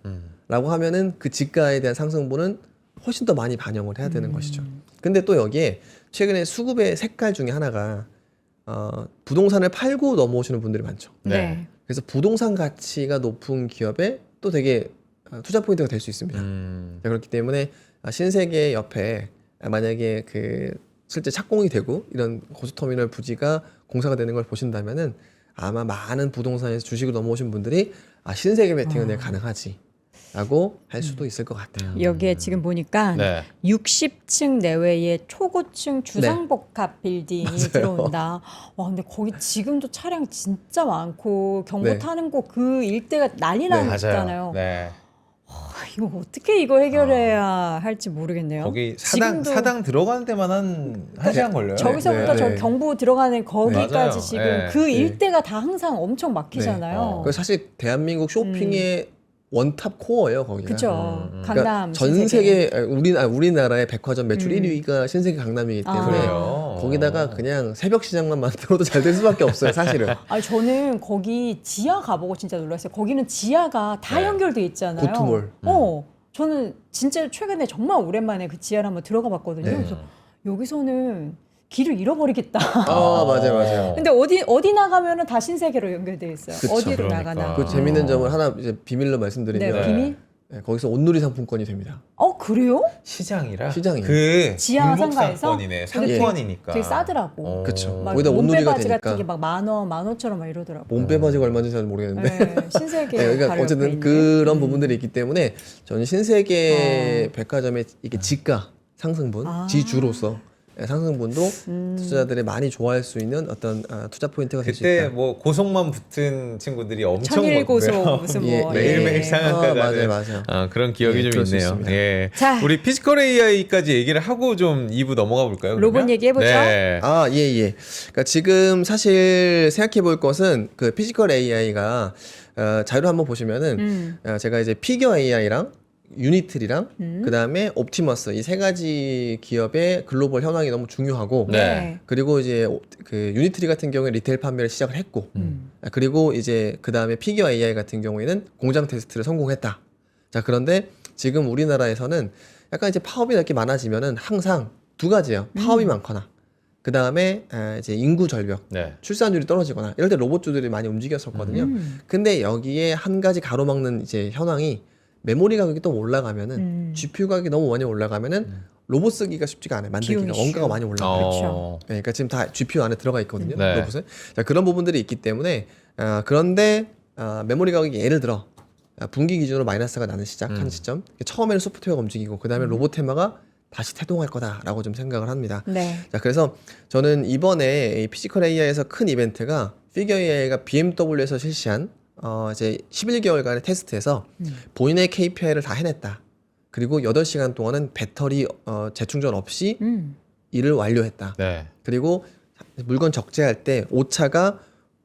라고 하면은 그 지가에 대한 상승분은 훨씬 더 많이 반영을 해야 되는 것이죠. 근데 또 여기에 최근에 수급의 색깔 중에 하나가 부동산을 팔고 넘어오시는 분들이 많죠. 네. 그래서 부동산 가치가 높은 기업에 또 되게 투자 포인트가 될 수 있습니다. 자, 그렇기 때문에 신세계 옆에 만약에 그 실제 착공이 되고 이런 고속터미널 부지가 공사가 되는 걸 보신다면은 아마 많은 부동산에서 주식을 넘어오신 분들이 신세계 베팅은 내가 가능하지 라고 할 수도 있을 것 같아요. 여기에 지금 보니까 네. 60층 내외의 초고층 주상복합 빌딩이 들어온다. 와, 근데 거기 지금도 차량 진짜 많고 경보 네. 타는 곳 그 일대가 난리 네, 나잖아요. 네. 이거 어떻게 이거 해결해야 할지 모르겠네요. 거기 지금도 사당 들어가는 데만 한 시간 걸려요. 저기서부터 네, 저 네. 경부 들어가는 거기까지 맞아요. 지금 네. 그 일대가 다 항상 엄청 막히잖아요. 그래서 사실 대한민국 쇼핑의 원탑 코어예요, 거기가. 그죠. 그러니까 강남 전 신세계. 세계 우리나라의 백화점 매출 1위가 신세계 강남이기 때문에 그래요. 거기다가 그냥 새벽 시장만 만들어도 잘 될 수밖에 없어요, 사실은. 아니 저는 거기 지하 가보고 진짜 놀랐어요. 거기는 지하가 다 네. 연결돼 있잖아요. 고투몰. 저는 진짜 최근에 정말 오랜만에 그 지하를 한번 들어가 봤거든요. 네. 그래서 여기서는 길을 잃어버리겠다. 맞아요. 근데 어디 나가면은 다 신세계로 연결돼 있어요. 그쵸. 어디로 그러니까. 나가나. 그 재밌는 점을 하나 이제 비밀로 말씀드리면 네, 비밀? 네, 거기서 온누리 상품권이 됩니다. 그래요? 시장이라. 시장이에요. 그 지하 중국 상가에서? 상권이네. 근데 상권이니까. 되게 싸더라고. 그쵸. 막 거기다 온누리가 몸빼바지 같은 되니까. 게 막 10,000원, 15,000원 막 이러더라고. 몸빼바지가 얼마인지 잘 모르겠는데. 네, 신세계. 네, 그러니까 바로 옆에 어쨌든 있는. 그런 부분들이 있기 때문에 저는 신세계 백화점의 이게 지가 상승분, 지주로서 상승분도 투자자들이 많이 좋아할 수 있는 어떤 투자 포인트가 될 수 그때 있다. 뭐 고속만 붙은 친구들이 엄청 천일고속 많고요. 무슨 예, 뭐 매일매일 예. 상한가 가는 맞아요. 그런 기억이 예, 좀 그럴 수 있네요. 있습니다. 예. 자. 우리 피지컬 AI까지 얘기를 하고 좀 2부 넘어가 볼까요? 그러면? 로봇 얘기해보죠. 네. 예. 그러니까 지금 사실 생각해 볼 것은 그 피지컬 AI가 자료 한번 보시면은 제가 이제 피겨 AI랑 유니트리랑 그다음에 옵티머스 이 세 가지 기업의 글로벌 현황이 너무 중요하고 네. 그리고 이제 그 유니트리 같은 경우에 리테일 판매를 시작을 했고 그리고 이제 그다음에 피겨 AI 같은 경우에는 공장 테스트를 성공했다. 자, 그런데 지금 우리나라에서는 약간 이제 파업이 이렇게 많아지면은 항상 두 가지예요. 파업이 많거나 그다음에 이제 인구 절벽, 네. 출산율이 떨어지거나 이럴 때 로봇주들이 많이 움직였었거든요. 근데 여기에 한 가지 가로막는 이제 현황이 메모리 가격이 또 올라가면은 GPU 가격이 너무 많이 올라가면은 로봇 쓰기가 쉽지가 않아요. 만들기가 비용이 원가가 많이 올라가요. 그렇죠. 네, 그러니까 지금 다 GPU 안에 들어가 있거든요. 네. 로봇은. 자, 그런 부분들이 있기 때문에 그런데 메모리 가격이 예를 들어 분기 기준으로 마이너스가 나는 시작한 시점. 처음에는 소프트웨어가 움직이고 그다음에 로봇 테마가 다시 태동할 거다라고 좀 생각을 합니다. 네. 자, 그래서 저는 이번에 이 피지컬 AI에서 큰 이벤트가 피겨 AI가 BMW에서 실시한 이제 11개월간의 테스트에서 본인의 KPI를 다 해냈다. 그리고 8시간 동안은 배터리 재충전 없이 일을 완료했다. 네. 그리고 물건 적재할 때 오차가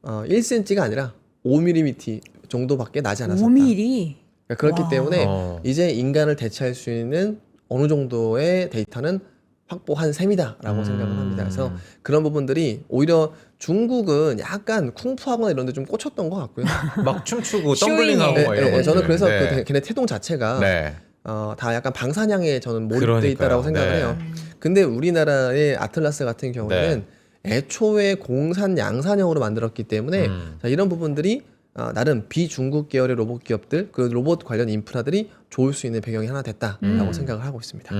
1cm가 아니라 5mm 정도밖에 나지 않았었다. 5mm. 그러니까 그렇기 와. 때문에 이제 인간을 대체할 수 있는 어느 정도의 데이터는 확보한 셈이다라고 생각을 합니다. 그래서 그런 부분들이 오히려 중국은 약간 쿵푸하거나 이런 데 좀 꽂혔던 것 같고요. 막 춤추고 쇼잉에. 덤블링하고 막 이런 거. 저는 그래서 네. 그 걔네 태동 자체가 네. 다 약간 방사냥에 저는 몰입돼 그러니까요. 있다라고 생각을 네. 해요. 근데 우리나라의 아틀라스 같은 경우에는 애초에 공산 양산형으로 만들었기 때문에 자, 이런 부분들이 나름 비중국 계열의 로봇 기업들 그 로봇 관련 인프라들이 좋을 수 있는 배경이 하나 됐다라고 생각을 하고 있습니다.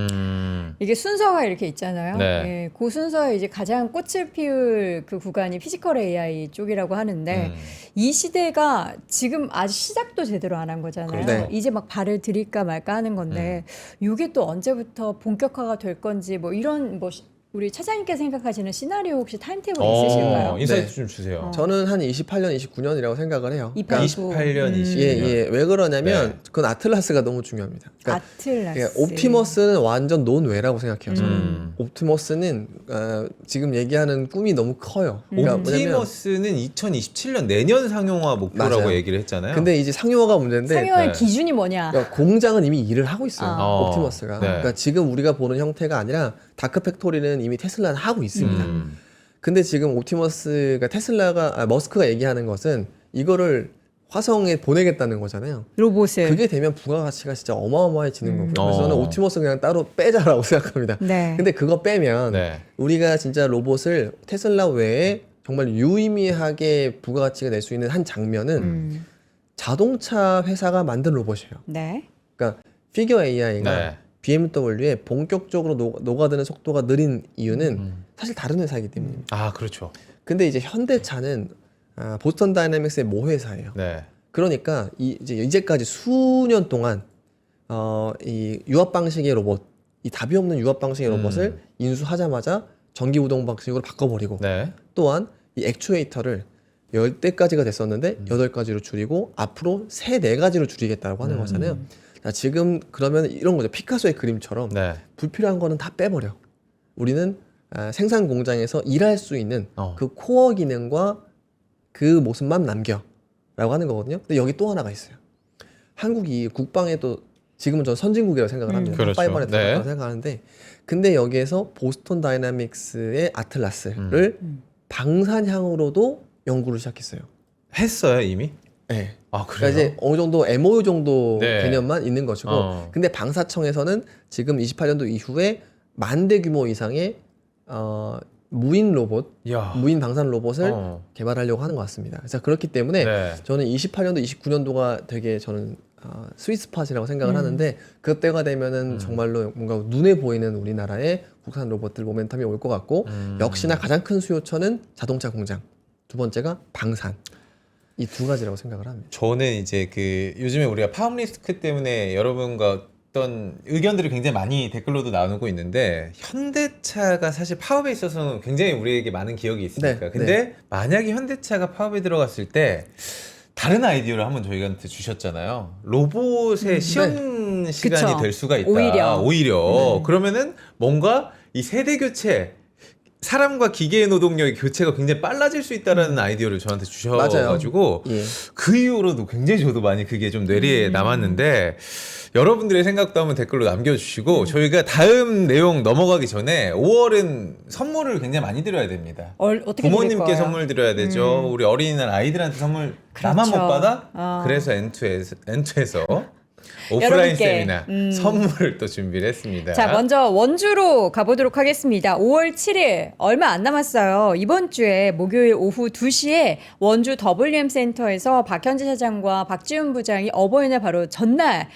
이게 순서가 이렇게 있잖아요. 네. 예, 그 순서에 이제 가장 꽃을 피울 그 구간이 피지컬 AI 쪽이라고 하는데 이 시대가 지금 아직 시작도 제대로 안 한 거잖아요. 네. 이제 막 발을 들일까 말까 하는 건데 이게 또 언제부터 본격화가 될 건지 뭐 이런 뭐 우리 차장님께 생각하시는 시나리오 혹시 타임테이블 있으실까요? 인사이트 네. 좀 주세요. 저는 한 28년, 29년이라고 생각을 해요. 28년, 29년. 예. 왜 그러냐면 네. 그건 아틀라스가 너무 중요합니다. 그러니까 아틀라스. 예, 옵티머스는 완전 논외라고 생각해요. 저는. 옵티머스는 지금 얘기하는 꿈이 너무 커요. 그러니까 뭐냐면 옵티머스는 2027년 내년 상용화 목표라고 맞아요. 얘기를 했잖아요. 근데 이제 상용화가 문제인데 상용의 네. 기준이 뭐냐? 그러니까 공장은 이미 일을 하고 있어요. 옵티머스가. 네. 그러니까 지금 우리가 보는 형태가 아니라 다크 팩토리는 이미 테슬라는 하고 있습니다. 근데 지금 옵티머스가 머스크가 얘기하는 것은 이거를 화성에 보내겠다는 거잖아요. 로봇을. 그게 되면 부가가치가 진짜 어마어마해지는 거고요. 그래서 어. 저는 옵티머스 그냥 따로 빼자라고 생각합니다. 네. 근데 그거 빼면 네. 우리가 진짜 로봇을 테슬라 외에 정말 유의미하게 부가가치가 낼 수 있는 한 장면은 자동차 회사가 만든 로봇이에요. 네. 그러니까 피겨 AI가 네. BMW에 본격적으로 녹아드는 속도가 느린 이유는 사실 다른 회사이기 때문입니다. 아, 그렇죠. 근데 이제 현대차는 보스턴 다이내믹스의 모회사예요. 네. 그러니까 이제까지 수년 동안 이 유압 방식의 로봇, 이 답이 없는 유압 방식의 로봇을 인수하자마자 전기 우동 방식으로 바꿔버리고 네. 또한 이 액추에이터를 10대까지가 됐었는데 8가지로 줄이고 앞으로 4가지로 줄이겠다고 하는 거잖아요. 자, 지금 그러면 이런 거죠. 피카소의 그림처럼 네. 불필요한 거는 다 빼버려. 우리는 생산 공장에서 일할 수 있는 그 코어 기능과 그 모습만 남겨라고 하는 거거든요. 근데 여기 또 하나가 있어요. 한국이 국방에 또 지금은 전 선진국이라고 생각을 합니다. 그렇죠. 탑5 안에 들어갔다고 네. 생각하는데 근데 여기에서 보스턴 다이나믹스의 아틀라스를 방산향으로도 연구를 시작했어요. 했어요, 이미? 네. 아, 그러니까 그래요? 이제 어느 정도 MOU 정도 네. 개념만 있는 것이고 근데 방사청에서는 지금 28년도 이후에 10,000대 규모 이상의 무인 로봇, 야. 무인 방산 로봇을 어. 개발하려고 하는 것 같습니다. 그래서 그렇기 때문에 네. 저는 28년도, 29년도가 되게 저는 스위스팟이라고 생각을 하는데 그때가 되면은 정말로 뭔가 눈에 보이는 우리나라의 국산 로봇들 모멘텀이 올 것 같고 역시나 가장 큰 수요처는 자동차 공장, 두 번째가 방산. 이 두 가지라고 생각을 합니다. 저는 이제 그 요즘에 우리가 파업 리스크 때문에 여러분과 어떤 의견들을 굉장히 많이 댓글로도 나누고 있는데 현대차가 사실 파업에 있어서는 굉장히 우리에게 많은 기억이 있으니까 네, 근데 만약에 현대차가 파업에 들어갔을 때 다른 아이디어를 한번 저희한테 주셨잖아요. 로봇의 시험 시간이 그쵸. 될 수가 있다. 오히려. 그러면은 뭔가 이 세대 교체 사람과 기계의 노동력의 교체가 굉장히 빨라질 수 있다라는 아이디어를 저한테 주셔가지고 예. 그 이후로도 굉장히 저도 많이 그게 좀 뇌리에 남았는데 여러분들의 생각도 한번 댓글로 남겨주시고 저희가 다음 내용 넘어가기 전에 5월은 선물을 굉장히 많이 드려야 됩니다. 어떻게 부모님께 드릴 거예요? 선물 드려야 되죠. 우리 어린이날 아이들한테 선물 나만 못 그렇죠. 받아? 그래서 엔투에서 오프라인 여러분께, 세미나 선물을 또 준비를 했습니다. 자, 먼저 원주로 가보도록 하겠습니다. 5월 7일 얼마 안 남았어요. 이번 주에 목요일 오후 2시에 원주 WM 센터에서 박현지 사장과 박지훈 부장이 어버이날 바로 전날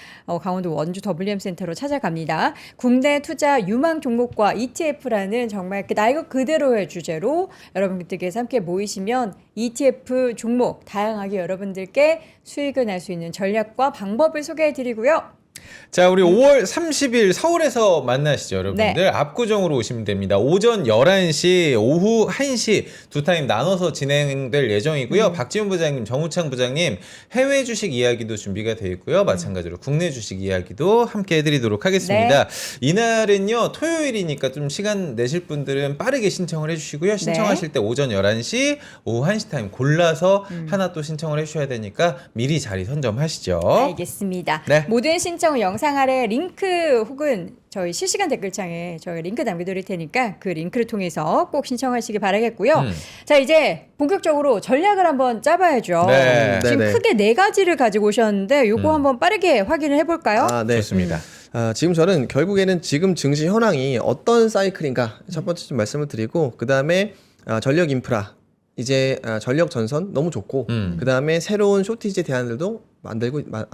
강원도 원주 WM 센터로 찾아갑니다. 국내 투자 유망 종목과 ETF라는 정말 나 이거 그대로의 주제로 여러분들께서 함께 모이시면 ETF 종목 다양하게 여러분들께 수익을 낼 수 있는 전략과 방법을 소개해드리고요. 자, 우리 5월 30일 서울에서 만나시죠, 여러분들. 네. 압구정으로 오시면 됩니다. 오전 11시, 오후 1시 두 타임 나눠서 진행될 예정이고요. 박지훈 부장님, 정우창 부장님 해외 주식 이야기도 준비가 되어 있고요. 마찬가지로 국내 주식 이야기도 함께 해드리도록 하겠습니다. 이날은요, 토요일이니까 좀 시간 내실 분들은 빠르게 신청을 해주시고요. 신청하실 때 오전 11시, 오후 1시 타임 골라서 하나 또 신청을 해주셔야 되니까 미리 자리 선점하시죠. 알겠습니다. 네. 모든 신청은 영상 아래 링크 혹은 저희 실시간 댓글창에 저희 링크 남겨드릴 테니까 그 링크를 통해서 꼭 신청하시기 바라겠고요. 자, 이제 본격적으로 전략을 한번 짜봐야죠. 네. 지금 네네. 크게 4가지를 가지고 오셨는데 요거 한번 빠르게 확인을 해볼까요? 네. 좋습니다. 지금 저는 결국에는 지금 증시 현황이 어떤 사이클인가 첫 번째 좀 말씀을 드리고 그 다음에 전력 인프라 이제 전력 전선 너무 좋고 그 다음에 새로운 쇼티지 대안들도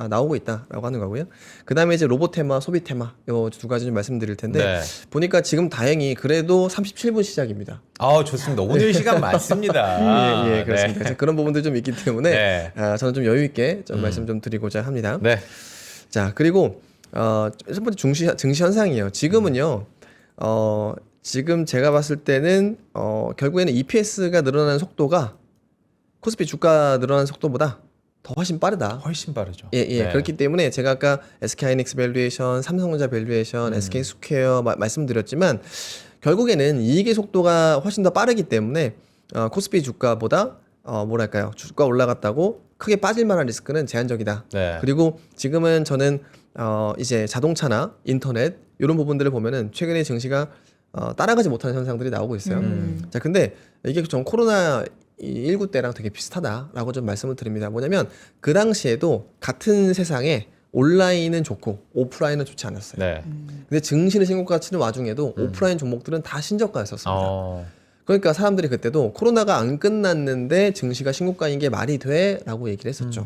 나오고 있다라고 하는 거고요. 그 다음에 이제 로봇 테마, 소비 테마 요 두 가지 좀 말씀드릴 텐데 네. 보니까 지금 다행히 그래도 37분 시작입니다. 아, 좋습니다. 오늘 시간 많습니다. 예, 그렇습니다. 그래서 그런 부분도 좀 있기 때문에 네. 저는 좀 여유 있게 좀 말씀 좀 드리고자 합니다. 네. 자, 그리고 첫 번째 증시 현상이에요. 지금은요. 지금 제가 봤을 때는 결국에는 EPS가 늘어나는 속도가 코스피 주가 늘어나는 속도보다 더 훨씬 빠르다. 훨씬 빠르죠. 예. 네. 그렇기 때문에 제가 아까 SK하이닉스 밸류에이션, 삼성전자 밸류에이션, SK스퀘어 말씀드렸지만 결국에는 이익의 속도가 훨씬 더 빠르기 때문에 코스피 주가보다 뭐랄까요? 주가 올라갔다고 크게 빠질 만한 리스크는 제한적이다. 네. 그리고 지금은 저는 이제 자동차나 인터넷 이런 부분들을 보면은 최근에 증시가 따라가지 못하는 현상들이 나오고 있어요. 자, 근데 이게 좀 코로나 19 때랑 되게 비슷하다라고 좀 말씀을 드립니다. 뭐냐면 그 당시에도 같은 세상에 온라인은 좋고 오프라인은 좋지 않았어요. 네. 근데 증시는 신고가 치는 와중에도 오프라인 종목들은 다 신저가였었습니다. 그러니까 사람들이 그때도 코로나가 안 끝났는데 증시가 신고가인 게 말이 돼? 라고 얘기를 했었죠.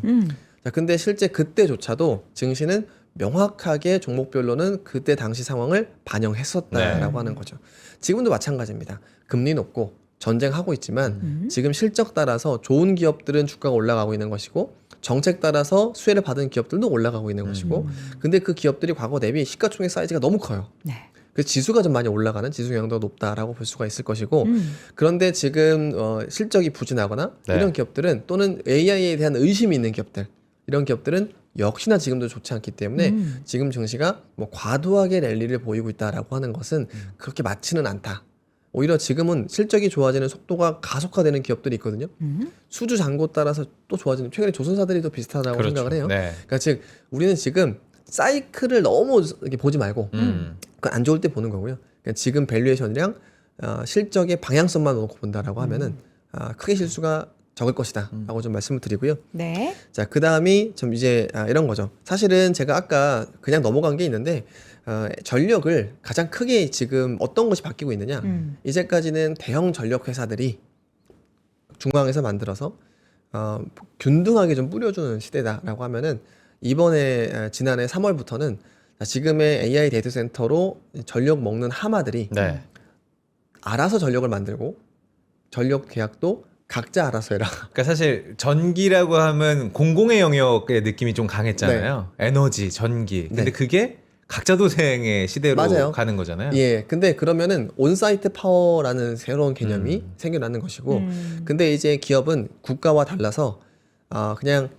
자, 근데 실제 그때조차도 증시는 명확하게 종목별로는 그때 당시 상황을 반영했었다라고 하는 거죠. 지금도 마찬가지입니다. 금리 높고 전쟁하고 있지만 지금 실적 따라서 좋은 기업들은 주가가 올라가고 있는 것이고 정책 따라서 수혜를 받은 기업들도 올라가고 있는 것이고 근데 그 기업들이 과거 대비 시가총액 사이즈가 너무 커요. 네. 그래서 지수가 좀 많이 올라가는 지수 영향도가 높다라고 볼 수가 있을 것이고 그런데 지금 실적이 부진하거나 네. 이런 기업들은 또는 AI에 대한 의심이 있는 기업들 이런 기업들은 역시나 지금도 좋지 않기 때문에 지금 증시가 뭐 과도하게 랠리를 보이고 있다라고 하는 것은 그렇게 맞지는 않다. 오히려 지금은 실적이 좋아지는 속도가 가속화되는 기업들이 있거든요. 수주 잔고 따라서 또 좋아지는 최근에 조선사들이 더 비슷하다고 그렇죠. 생각을 해요. 네. 그러니까 즉 우리는 지금 사이클을 너무 이렇게 보지 말고 그 안 좋을 때 보는 거고요. 그러니까 지금 밸류에이션이랑 실적의 방향성만 놓고 본다라고 하면은 크게 실수가 적을 것이다라고 좀 말씀을 드리고요. 네. 자, 그 다음이 좀 이제 이런 거죠. 사실은 제가 아까 그냥 넘어간 게 있는데 전력을 가장 크게 지금 어떤 것이 바뀌고 있느냐. 이제까지는 대형 전력 회사들이 중앙에서 만들어서 균등하게 좀 뿌려주는 시대다라고 하면은 이번에 지난해 3월부터는 지금의 AI 데이터 센터로 전력 먹는 하마들이 네. 알아서 전력을 만들고 전력 계약도 각자 알아서 해라. 그러니까 사실 전기라고 하면 공공의 영역의 느낌이 좀 강했잖아요. 에너지, 전기. 근데 네. 그게 각자 도생의 시대로 맞아요. 가는 거잖아요. 예, 근데 그러면은 온사이트 파워라는 새로운 개념이 생겨나는 것이고, 근데 이제 기업은 국가와 달라서 그냥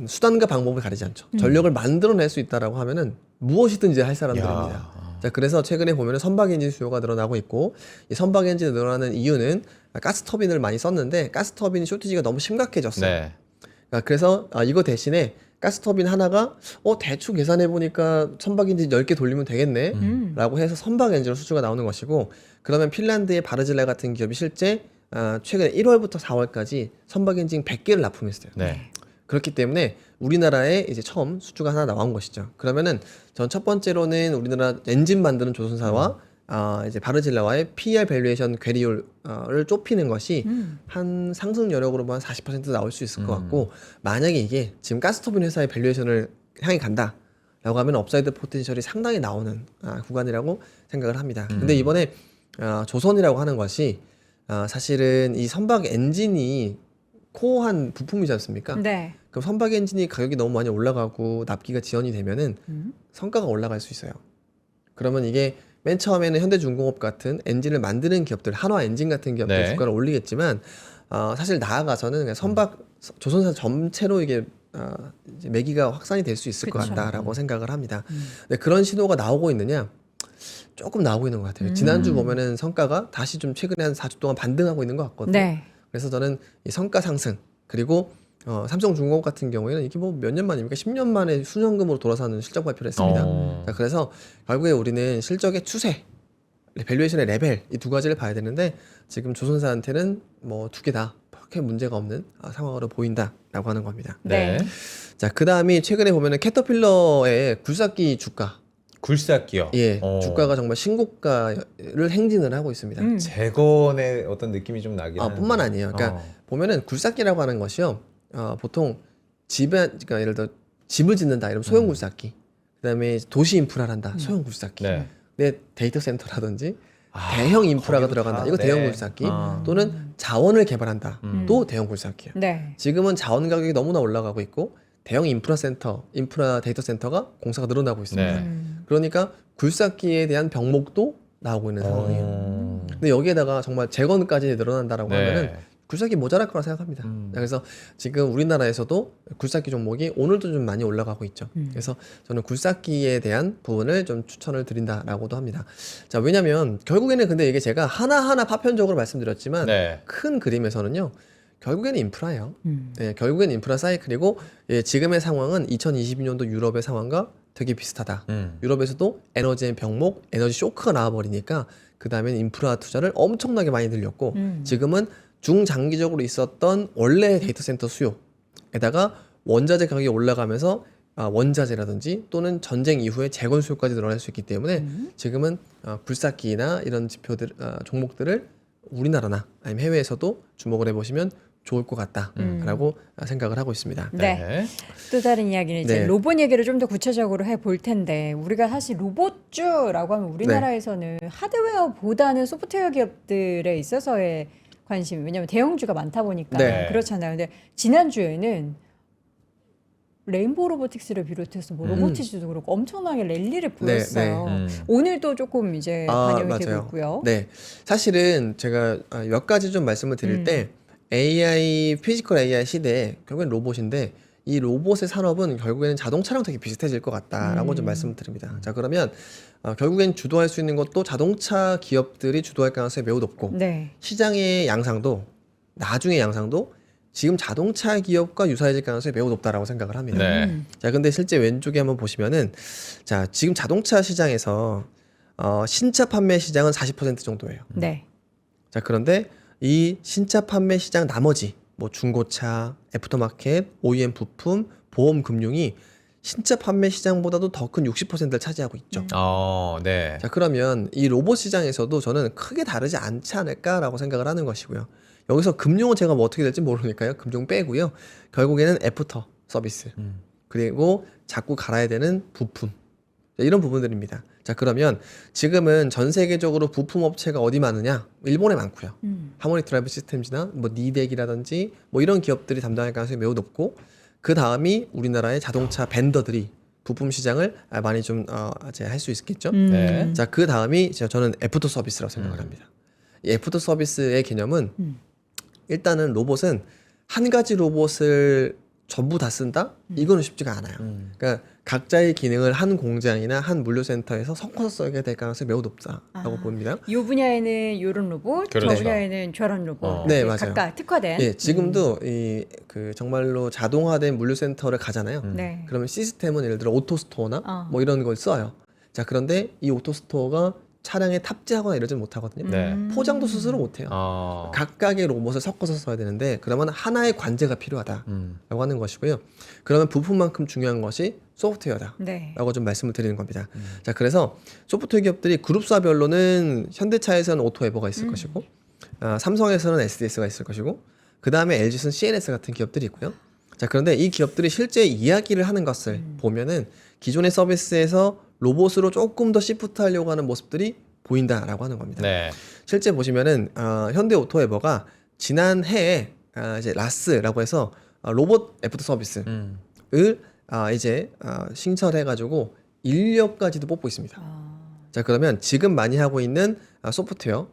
수단과 방법을 가리지 않죠. 전력을 만들어낼 수 있다라고 하면은 무엇이든지 할 사람들입니다. 야. 자, 그래서 최근에 보면은 선박 엔진 수요가 늘어나고 있고, 이 선박 엔진이 늘어나는 이유는 가스 터빈을 많이 썼는데 가스 터빈 쇼티지가 너무 심각해졌어요. 네. 그래서 이거 대신에 가스 터빈 하나가 대충 계산해 보니까 선박 엔진 10개 돌리면 되겠네 라고 해서 선박 엔진으로 수주가 나오는 것이고, 그러면 핀란드의 바르질라 같은 기업이 실제 최근에 1월부터 4월까지 선박 엔진 100개를 납품했어요. 네. 그렇기 때문에 우리나라에 이제 처음 수주가 하나 나온 것이죠. 그러면은 전 첫 번째로는 우리나라 엔진 만드는 조선사와 이제 바르질라와의 PER 밸류에이션 괴리율을 좁히는 것이 한 상승 여력으로 한 40% 나올 수 있을 것 같고, 만약에 이게 지금 가스터빈 회사의 밸류에이션을 향해 간다라고 하면 업사이드 포텐셜이 상당히 나오는 구간이라고 생각을 합니다. 근데 이번에 조선이라고 하는 것이 사실은 이 선박 엔진이 코어한 부품이지 않습니까? 네. 그럼 선박 엔진이 가격이 너무 많이 올라가고 납기가 지연이 되면은 성과가 올라갈 수 있어요. 그러면 이게 맨 처음에는 현대중공업 같은 엔진을 만드는 기업들, 한화 엔진 같은 기업들 네. 주가를 올리겠지만 사실 나아가서는 그냥 선박 조선사 전체로 이게 이제 매기가 확산이 될 수 있을 것 그쵸. 같다라고 생각을 합니다. 근데 그런 신호가 나오고 있느냐? 조금 나오고 있는 것 같아요. 지난주 보면은 성과가 다시 좀 최근에 한 4주 동안 반등하고 있는 것 같거든요. 네. 그래서 저는 이 성과 상승 그리고 삼성중공업 같은 경우에는 이게 뭐 몇 년 만입니까? 10년 만에 순현금으로 돌아서는 실적 발표를 했습니다. 자, 그래서 결국에 우리는 실적의 추세, 밸류에이션의 레벨 이 두 가지를 봐야 되는데 지금 조선사한테는 뭐 두 개 다 그렇게 문제가 없는 상황으로 보인다라고 하는 겁니다. 네. 자, 그 다음이 최근에 보면은 캐터필러의 굴삭기 주가, 굴삭기요. 예, 주가가 정말 신고가를 행진을 하고 있습니다. 재건의 어떤 느낌이 좀 나긴 하는데. 뿐만 아니에요. 그러니까 보면은 굴삭기라고 하는 것이요. 보통 그러니까 예를 들어 집을 짓는다 이러면 소형 굴삭기. 그다음에 도시 인프라를 한다. 소형 굴삭기. 네. 근데 데이터 센터라든지 대형 인프라가 거기도 들어간다. 다, 이거 대형 네. 굴삭기. 또는 자원을 개발한다. 또 대형 굴삭기예요. 네. 지금은 자원 가격이 너무나 올라가고 있고 대형 인프라 데이터 센터가 공사가 늘어나고 있습니다. 네. 그러니까 굴삭기에 대한 병목도 나오고 있는 상황이에요. 근데 여기에다가 정말 재건까지 늘어난다라고 네. 하면은 굴삭기 모자랄 거라 생각합니다. 그래서 지금 우리나라에서도 굴삭기 종목이 오늘도 좀 많이 올라가고 있죠. 그래서 저는 굴삭기에 대한 부분을 좀 추천을 드린다라고도 합니다. 자, 왜냐면 결국에는 근데 이게 제가 하나하나 파편적으로 말씀드렸지만 네. 큰 그림에서는요. 결국에는 인프라예요. 네, 결국에는 인프라 사이클이고 예, 지금의 상황은 2022년도 유럽의 상황과 되게 비슷하다. 유럽에서도 에너지의 병목, 에너지 쇼크가 나와버리니까 그 다음엔 인프라 투자를 엄청나게 많이 늘렸고 지금은 중장기적으로 있었던 원래 데이터 센터 수요에다가 원자재 가격이 올라가면서 원자재라든지 또는 전쟁 이후에 재건 수요까지 늘어날 수 있기 때문에 지금은 굴삭기나 이런 지표들 종목들을 우리나라나 아니면 해외에서도 주목을 해보시면 좋을 것 같다라고 생각을 하고 있습니다. 네. 또 다른 이야기는 이제 네. 로봇 얘기를 좀 더 구체적으로 해볼 텐데 우리가 사실 로봇주라고 하면 우리나라에서는 하드웨어보다는 소프트웨어 기업들에 있어서의 관심, 왜냐하면 대형주가 많다 보니까 네. 그렇잖아요. 근데 지난주에는 레인보우 로보틱스를 비롯해서 뭐 로보티즈도 그렇고 엄청나게 랠리를 보였어요. 오늘도 조금 이제 반영이 되고 있고요. 네, 사실은 제가 몇 가지 좀 말씀을 드릴 때 AI 피지컬 AI 시대에 결국엔 로봇인데 이 로봇의 산업은 결국에는 자동차랑 되게 비슷해질 것 같다라고 좀 말씀을 드립니다. 자, 그러면 결국엔 주도할 수 있는 것도 자동차 기업들이 주도할 가능성이 매우 높고 네. 시장의 양상도 나중의 양상도 지금 자동차 기업과 유사해질 가능성이 매우 높다라고 생각을 합니다. 네. 자, 근데 실제 왼쪽에 한번 보시면은 자, 지금 자동차 시장에서 신차 판매 시장은 40% 정도예요. 네. 자, 그런데 이 신차 판매 시장 나머지 뭐 중고차, 애프터마켓, OEM 부품, 보험 금융이 신차 판매 시장보다도 더 큰 60%를 차지하고 있죠. 네. 자, 그러면 이 로봇 시장에서도 저는 크게 다르지 않지 않을까라고 생각을 하는 것이고요. 여기서 금융은 제가 뭐 어떻게 될지 모르니까요. 금융 빼고요. 결국에는 애프터 서비스 그리고 자꾸 갈아야 되는 부품 이런 부분들입니다. 자, 그러면 지금은 전 세계적으로 부품 업체가 어디 많으냐? 일본에 많고요. 하모니 드라이브 시스템즈나 뭐 니덱이라든지 뭐 이런 기업들이 담당할 가능성이 매우 높고 그 다음이 우리나라의 자동차 벤더들이 부품 시장을 많이 좀 할 수 있겠죠. 네. 자, 그 다음이 저는 애프터 서비스라고 생각을 합니다. 이 애프터 서비스의 개념은 일단은 로봇은 한 가지 로봇을 전부 다 쓴다? 이거는 쉽지가 않아요. 그러니까 각자의 기능을 한 공장이나 한 물류센터에서 섞어서 써야 될 가능성이 매우 높다라고 봅니다. 이 분야에는 이런 로봇, 그렇죠. 저 분야에는 저런 로봇. 네, 이렇게 맞아요. 각각 특화된. 예, 지금도 그 정말로 자동화된 물류센터를 가잖아요. 네. 그러면 시스템은 예를 들어 오토스토어나 어. 뭐 이런 걸 써요. 자, 그런데 이 오토스토어가 차량에 탑재하거나 이러지 못하거든요. 네. 포장도 스스로 못해요. 각각의 로봇을 섞어서 써야 되는데 그러면 하나의 관제가 필요하다라고 하는 것이고요. 그러면 부품만큼 중요한 것이 소프트웨어다. 네. 라고 좀 말씀을 드리는 겁니다. 자, 그래서 소프트웨어 기업들이 그룹사별로는 현대차에서는 오토에버가 있을 것이고 삼성에서는 SDS가 있을 것이고 그 다음에 LG에서는 CNS 같은 기업들이 있고요. 자, 그런데 이 기업들이 실제 이야기를 하는 것을 보면은 기존의 서비스에서 로봇으로 조금 더 시프트 하려고 하는 모습들이 보인다라고 하는 겁니다. 네. 실제 보시면은 현대 오토에버가 지난 해에 이제 라스라고 해서 로봇 애프터 서비스를 이제 신설해가지고 인력까지도 뽑고 있습니다. 자, 그러면 지금 많이 하고 있는 소프트웨어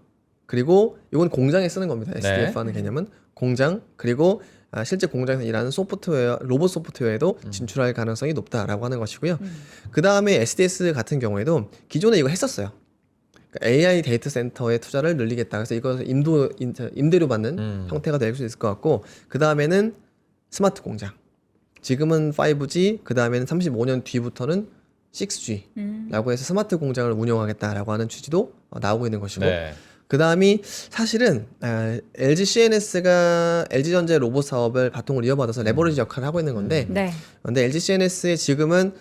그리고 이건 공장에 쓰는 겁니다. SDF 하는 개념은 공장 그리고 실제 공장에서 일하는 소프트웨어, 로봇 소프트웨어에도 진출할 가능성이 높다라고 하는 것이고요. 그 다음에 SDS 같은 경우에도 기존에 이거 했었어요. 그러니까 AI 데이터 센터의 투자를 늘리겠다. 그래서 이거 임대료 받는 형태가 될 수 있을 것 같고, 그 다음에는 스마트 공장. 지금은 5G, 그 다음에는 35년 뒤부터는 6G라고 해서 스마트 공장을 운영하겠다라고 하는 취지도 나오고 있는 것이고, 네. 그 다음이 사실은 LG CNS가 LG전자의 로봇 사업을 바통으로 이어받아서 레버리지 역할을 하고 있는 건데, 네. 근데 LG CNS의 지금은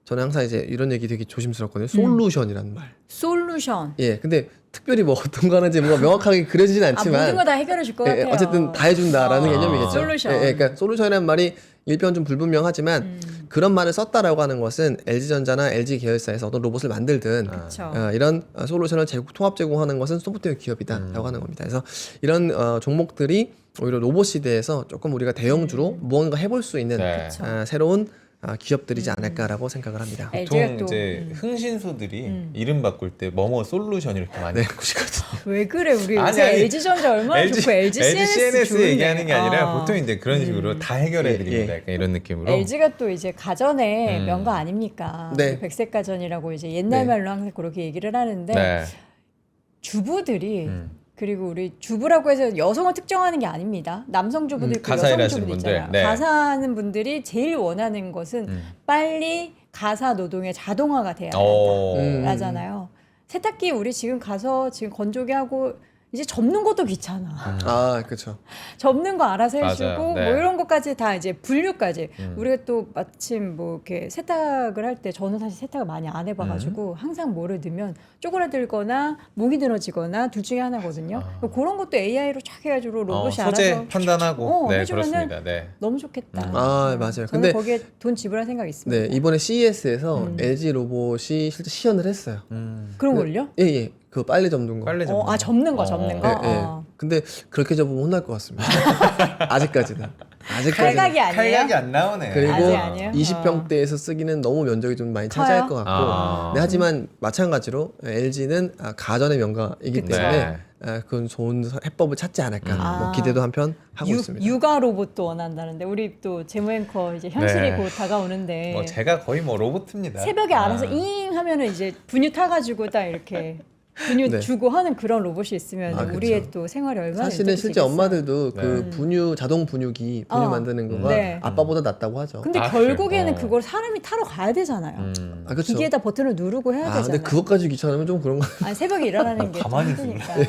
저는 항상 이제 이런 얘기 되게 조심스럽거든요. 솔루션이란 말. 솔루션. 예, 근데 특별히 뭐 어떤 거 하는지 뭔가 명확하게 그려지진 않지만 모든 거 다 해결해 줄 것 예, 같아요. 어쨌든 다 해준다라는 개념이겠죠. 솔루션. 예, 그러니까 솔루션이라는 말이 일편 좀 불분명하지만 그런 말을 썼다라고 하는 것은 LG전자나 LG 계열사에서 어떤 로봇을 만들든 그쵸. 이런 솔루션을 통합 제공하는 것은 소프트웨어 기업이다라고 하는 겁니다. 그래서 이런 종목들이 오히려 로봇 시대에서 조금 우리가 대형주로 무언가 해볼 수 있는 네. 새로운 기업들이지 않을까라고 생각을 합니다. LG가 보통 또 이제 흥신소들이 이름 바꿀 때 뭐뭐 솔루션 이렇게 많이 바꾸시거든요. 왜 그래 우리 아니, 요새 아니. LG전자 얼마나 좋고 LG CNS 좋은데. 얘기하는 게 아니라 보통 이제 그런 식으로 다 해결해 드립니다. 예. 약간 이런 느낌으로. LG가 또 이제 가전의 명가 아닙니까? 네. 백색 가전이라고 이제 옛날 네. 말로 항상 그렇게 얘기를 하는데 네. 주부들이 그리고 우리 주부라고 해서 여성을 특정하는 게 아닙니다. 남성 주부도 있고 가사 여성 일하시는 주부도 분들. 있잖아요. 네. 가사하는 분들이 제일 원하는 것은 빨리 가사 노동의 자동화가 돼야 오. 한다잖아요. 세탁기 우리 지금 가서 지금 건조기 하고 이제 접는 것도 귀찮아. 아, 그렇죠. 접는 거 알아서 해주고 맞아요. 네. 뭐 이런 것까지 다 이제 분류까지 우리가 또 마침 뭐 이렇게 세탁을 할 때 저는 사실 세탁을 많이 안 해봐가지고 항상 뭐를 넣으면 쪼그라들거나 목이 늘어지거나 둘 중에 하나거든요. 그런 것도 AI로 쫙 해가지고 로봇이 소재 알아서 판단하고 네, 해주면은 그렇습니다. 네. 너무 좋겠다. 아, 맞아요. 저는 근데 거기에 돈 지불할 생각이 있습니다. 네, 이번에 CES에서 LG 로봇이 실제 시연을 했어요. 그런 걸요? 예, 예. 그 빨래 접는 거. 빨래 접는 아 접는 거 접는 거. 예, 예. 근데 그렇게 접으면 혼날 것 같습니다. 아직까지는. 칼각이 아니에요? 칼각이 안 나오네. 그리고 아직 아니에요? 20평대에서 쓰기는 너무 면적이 좀 많이 차지할 커요? 것 같고. 아. 네, 하지만 마찬가지로 LG는 가전의 명가이기 그쵸. 때문에 그건 좋은 해법을 찾지 않을까. 뭐 기대도 한편 하고 있습니다. 육아 로봇도 원한다는데 우리 또 재무 앵커 이제 현실이 네. 곧 다가오는데 뭐 제가 거의 뭐 로봇입니다. 새벽에 알아서 잉 하면은 이제 분유 타가지고 딱 이렇게 분유 네. 주고 하는 그런 로봇이 있으면 아, 그쵸. 우리의 또 생활이 얼마나 사실은 실제 윤택해지겠어요. 엄마들도 네. 그 분유 자동 분유기 분유 만드는 거가 네. 아빠보다 낫다고 하죠. 근데 아, 결국에는 그래요? 그걸 사람이 타러 가야 되잖아요. 아, 그렇죠. 기계에다 버튼을 누르고 해야 아, 되잖아요. 근데 그것까지 귀찮으면 좀 그런 거. 아니, 새벽에 일어나는 게 가만히 힘드니까.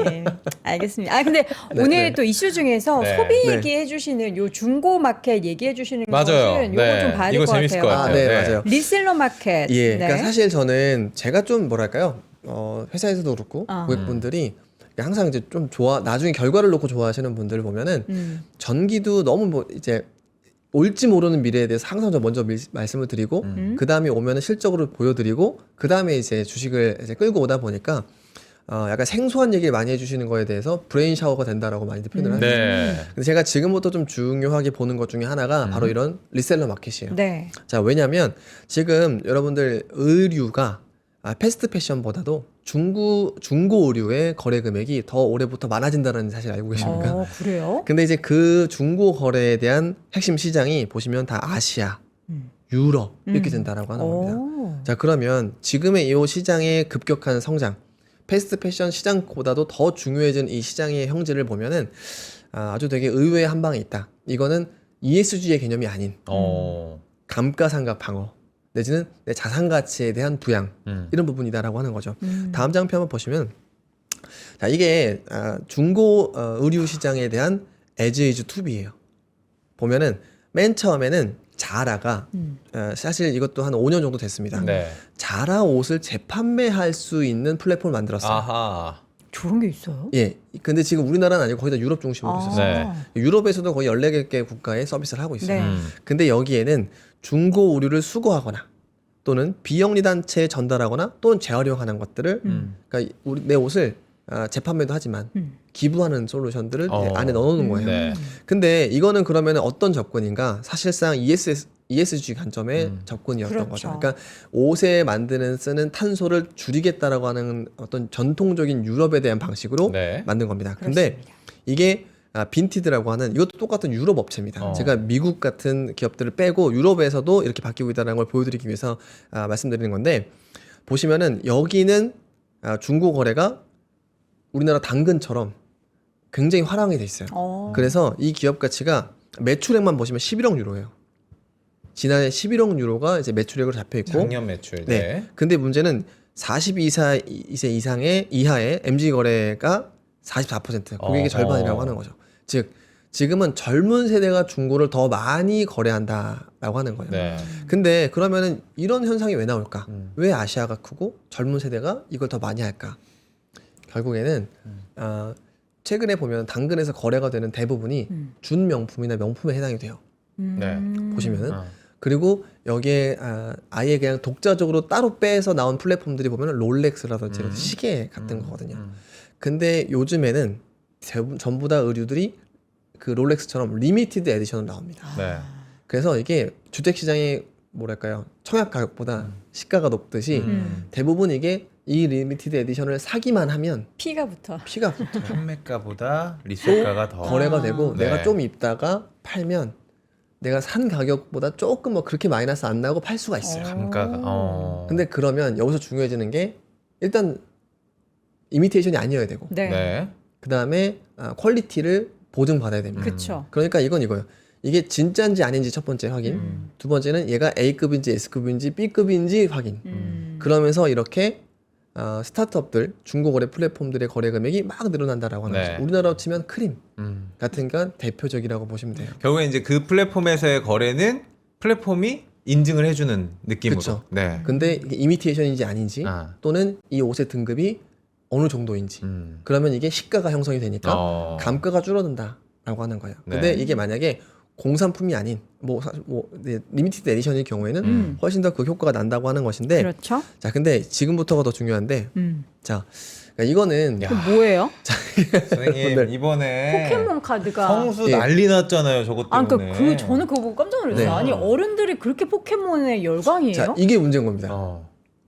예, 알겠습니다. 아 근데 오늘 네. 또 이슈 중에서 네. 소비 네. 얘기해 주시는 요 중고 마켓 얘기해 주시는 맞아요. 것은 요거 네. 좀 봐야 될 이거 것 재밌을 같아요. 것 같아요. 네, 네. 맞아요. 리셀러 마켓. 예, 네. 그러니까 사실 저는 제가 좀 뭐랄까요, 회사에서도 그렇고 고객분들이 항상 이제 좀 나중에 결과를 놓고 좋아하시는 분들을 보면은 전기도 너무 뭐 이제 올지 모르는 미래에 대해서 항상 저 먼저 말씀을 드리고 그 다음에 오면은 실적으로 보여드리고 그 다음에 이제 주식을 이제 끌고 오다 보니까 약간 생소한 얘기를 많이 해주시는 거에 대해서 브레인 샤워가 된다라고 많이들 표현을 하죠. 네. 근데 제가 지금부터 좀 중요하게 보는 것 중에 하나가 바로 이런 리셀러 마켓이에요. 네. 자, 왜냐면 지금 여러분들 의류가 패스트 패션보다도 중고 의류의 거래 금액이 더 올해부터 많아진다는 사실 알고 계십니까? 그래요? 근데 이제 그 중고 거래에 대한 핵심 시장이 보시면 다 아시아, 유럽 이렇게 된다라고 하는 겁니다. 자, 그러면 지금의 이 시장의 급격한 성장, 패스트 패션 시장보다도 더 중요해진 이 시장의 형질을 보면은 아주 되게 의외의 한 방에 있다. 이거는 ESG의 개념이 아닌 감가상각 방어 내지는 내 자산 가치에 대한 부양 이런 부분이다라고 하는 거죠. 다음 장표 한번 보시면 자, 이게 중고 의류 시장에 대한 as is to be예요. 보면은 맨 처음에는 자라가 사실 이것도 한 5년 정도 됐습니다. 네. 자라 옷을 재판매할 수 있는 플랫폼을 만들었어요. 아하. 저런 게 있어요? 예. 근데 지금 우리나라는 아니고 거의 다 유럽 중심으로 있었어요. 네. 유럽에서도 거의 14개 국가에 서비스를 하고 있어요. 네. 근데 여기에는 중고 의류를 수거하거나 또는 비영리 단체에 전달하거나 또는 재활용하는 것들을 그러니까 내 옷을 재판매도 하지만 기부하는 솔루션들을 이제 안에 넣어놓는 거예요. 네. 근데 이거는 그러면 어떤 접근인가? 사실상 ESG 관점의 접근이었던 그렇죠. 거죠. 그러니까 옷에 쓰는 탄소를 줄이겠다라고 하는 어떤 전통적인 유럽에 대한 방식으로 네. 만든 겁니다. 근데 그렇습니다. 이게 빈티드라고 하는 이것도 똑같은 유럽 업체입니다. 제가 미국 같은 기업들을 빼고 유럽에서도 이렇게 바뀌고 있다는 걸 보여드리기 위해서 말씀드리는 건데 보시면은 여기는 중고 거래가 우리나라 당근처럼 굉장히 화랑이 돼 있어요. 그래서 이 기업 가치가 매출액만 보시면 11억 유로예요. 지난해 11억 유로가 이제 매출액으로 잡혀 있고 작년 매출. 네. 네. 근데 문제는 42세 이하의 MG 거래가 44% 고객의 어허. 절반이라고 하는 거죠. 즉 지금은 젊은 세대가 중고를 더 많이 거래한다라고 하는 거예요. 네. 근데 그러면은 이런 현상이 왜 나올까? 왜 아시아가 크고 젊은 세대가 이걸 더 많이 할까? 결국에는 최근에 보면 당근에서 거래가 되는 대부분이 준명품이나 명품에 해당이 돼요. 네. 보시면은. 그리고 여기에 아예 그냥 독자적으로 따로 빼서 나온 플랫폼들이 보면 롤렉스라든지 이런 시계 같은 거거든요. 근데 요즘에는 전부 다 의류들이 그 롤렉스처럼 리미티드 에디션으로 나옵니다. 네. 그래서 이게 주택시장이 뭐랄까요, 청약 가격보다 시가가 높듯이 대부분 이게 이 리미티드 에디션을 사기만 하면 피가 붙어. 피가 붙어요. 판매가보다 리셀가가 더 거래가 되고 네. 내가 좀 입다가 팔면 내가 산 가격보다 조금 뭐 그렇게 마이너스 안 나고 팔 수가 있어요. 단가가. 근데 그러면 여기서 중요해지는 게 일단 이미테이션이 아니어야 되고 네. 네. 그 다음에 퀄리티를 보증받아야 됩니다. 그렇죠. 그러니까 이건 이거예요. 이게 진짜인지 아닌지 첫 번째 확인. 두 번째는 얘가 A급인지 S급인지 B급인지 확인. 그러면서 이렇게 스타트업들, 중고거래 플랫폼들의 거래 금액이 막 늘어난다라고 하는 네. 거죠. 우리나라로 치면 크림 음. 같은 건 대표적이라고 보시면 돼요. 결국에 이제 그 플랫폼에서의 거래는 플랫폼이 인증을 해주는 느낌으로. 그쵸. 네. 근데 이게 이미테이션인지 아닌지 또는 이 옷의 등급이 어느 정도인지 그러면 이게 시가가 형성이 되니까 감가가 줄어든다라고 하는 거예요. 근데 네. 이게 만약에 공산품이 아닌 리미티드 에디션일 경우에는 훨씬 더 그 효과가 난다고 하는 것인데 그렇죠. 자 근데 지금부터가 더 중요한데 자 그러니까 이거는 야. 그 뭐예요? 선생님 근데 이번에 포켓몬 카드가 성수 예. 난리 났잖아요. 저것 때문에. 그러니까 저는 그거 보고 깜짝 놀랐어요. 네. 아니 어른들이 그렇게 포켓몬에 열광이에요? 자 이게 문제인 겁니다.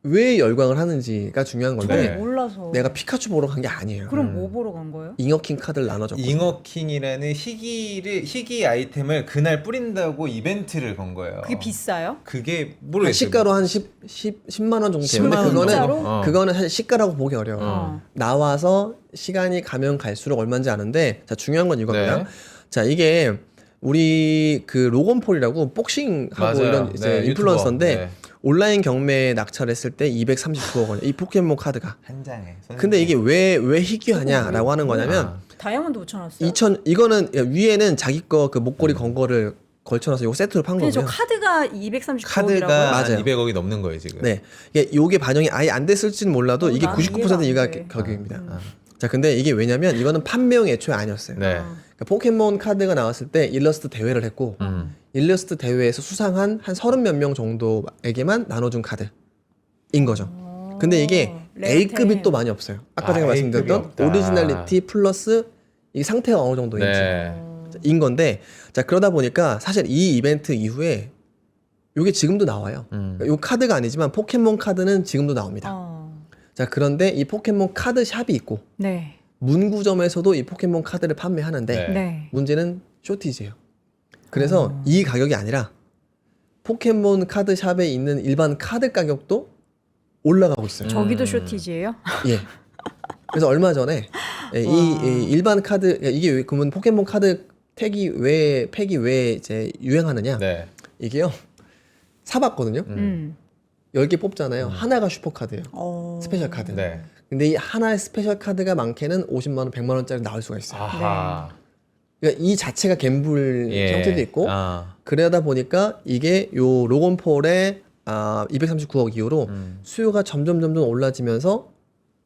왜 열광을 하는지가 중요한 건데 네. 저는 몰라서. 내가 피카츄 보러 간 게 아니에요. 그럼 뭐 보러 간 거예요? 잉어킹 카드를 나눠줬거든요. 잉어킹이라는 희귀 아이템을 그날 뿌린다고 이벤트를 건 거예요. 그게 비싸요? 그게 한 모르겠어요. 시가로 한 10만 원 정도 돼요. 10만 근데 원 그거는 정도? 그거는 사실 시가라고 보기 어려워요. 어. 나와서 시간이 가면 갈수록 얼마인지 아는데 자 중요한 건 이겁니다. 네. 자 이게 우리 그 로건 폴이라고 복싱하고 맞아요. 이런 이제 네, 인플루언서인데 유튜버. 네. 온라인 경매에 낙찰했을 때 239억 원이에요. 이 포켓몬 카드가. 한 장에. 근데 이게 왜 희귀하냐라고 하는 거냐면 다이아몬드 붙여놨어요? 이거는 위에는 자기 거 그 목걸이 건 거를 걸쳐놔서 요 세트로 판 근데 저 거고요. 카드가 239억이라고요? 카드가 맞아요. 한 200억이 넘는 거예요 지금. 네, 요게 반영이 아예 안 됐을지는 몰라도 이게 난 99% 이해가 이가 안 돼. 가격입니다. 자, 근데 이게 왜냐면 이거는 판매용이 애초에 아니었어요. 네. 그러니까 포켓몬 카드가 나왔을 때 일러스트 대회를 했고 일러스트 대회에서 수상한 한 30몇 명 정도에게만 나눠준 카드인 거죠. 근데 이게 레어템. A급이 또 많이 없어요. 아까 제가 A급이 말씀드렸던 없다. 오리지널리티 플러스 이 상태가 어느 정도인지 네. 인 건데 자 그러다 보니까 사실 이 이벤트 이후에 이게 지금도 나와요. 그러니까 이 카드가 아니지만 포켓몬 카드는 지금도 나옵니다. 자 그런데 이 포켓몬 카드 샵이 있고 네. 문구점에서도 이 포켓몬 카드를 판매하는데 네. 네. 문제는 쇼티지예요. 그래서 이 가격이 아니라 포켓몬 카드 샵에 있는 일반 카드 가격도 올라가고 있어요. 저기도 쇼티지예요? 예. 그래서 얼마 전에 이 일반 카드 이게 왜 그러면 포켓몬 카드 팩이 왜 이제 유행하느냐? 네. 이게요. 사봤거든요. 10개 뽑잖아요. 하나가 슈퍼 카드예요. 스페셜 카드. 네. 근데 이 하나의 스페셜 카드가 많게는 50만 원, 100만 원짜리 나올 수가 있어요. 아하. 그러니까 이 자체가 갬블 예. 형태도 있고 아. 그러다 보니까 이게 요 로건폴의 239억 이후로 수요가 점점 올라지면서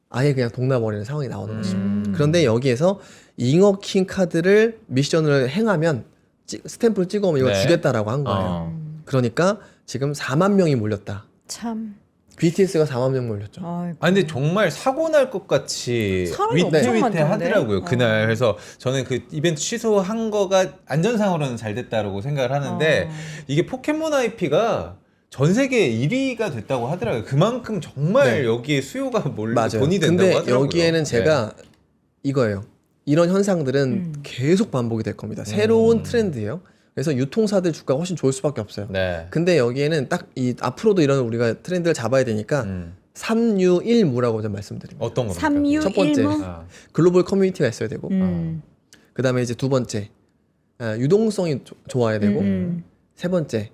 아예 그냥 동나버리는 상황이 나오는 거죠. 그런데 여기에서 잉어킹 카드를 미션을 행하면 스탬프를 찍어오면 이걸 네. 주겠다라고 한 거예요. 그러니까 지금 4만 명이 몰렸다. 참. BTS가 4만 명 몰렸죠. 아이고. 아 근데 정말 사고 날 것 같이 사람이 엄청 많던데? 위태위태하더라고요 그날. 그래서 저는 그 이벤트 취소한 거가 안전상으로는 잘 됐다고 생각을 하는데 이게 포켓몬 IP가 전 세계 1위가 됐다고 하더라고요. 그만큼 정말 네. 여기에 수요가 맞아요. 돈이 된다고 근데 하더라고요. 여기에는 네. 제가 이거예요. 이런 현상들은 계속 반복이 될 겁니다. 새로운 트렌드예요. 그래서 유통사들 주가가 훨씬 좋을 수밖에 없어요. 네. 근데 여기에는 딱 앞으로도 이런 우리가 트렌드를 잡아야 되니까 361무라고 좀 말씀드립니다. 어떤 겁니까? 3유 첫 번째. 1무? 아. 글로벌 커뮤니티가 있어야 되고 그다음에 이제 두 번째 유동성이 좋아야 되고 세 번째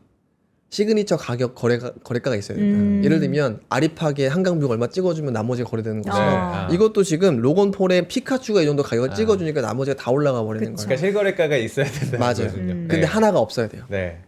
시그니처 가격 거래가가 있어야 된다. 예를 들면 아리팍에 한강뷰 얼마 찍어주면 나머지가 거래되는 것처럼 아. 이것도 지금 로건폴에 피카츄가 이 정도 가격을 찍어주니까 나머지가 다 올라가 버리는 거예요. 그러니까 실거래가가 있어야 된다. 맞아요. 근데 하나가 없어야 돼요. 네.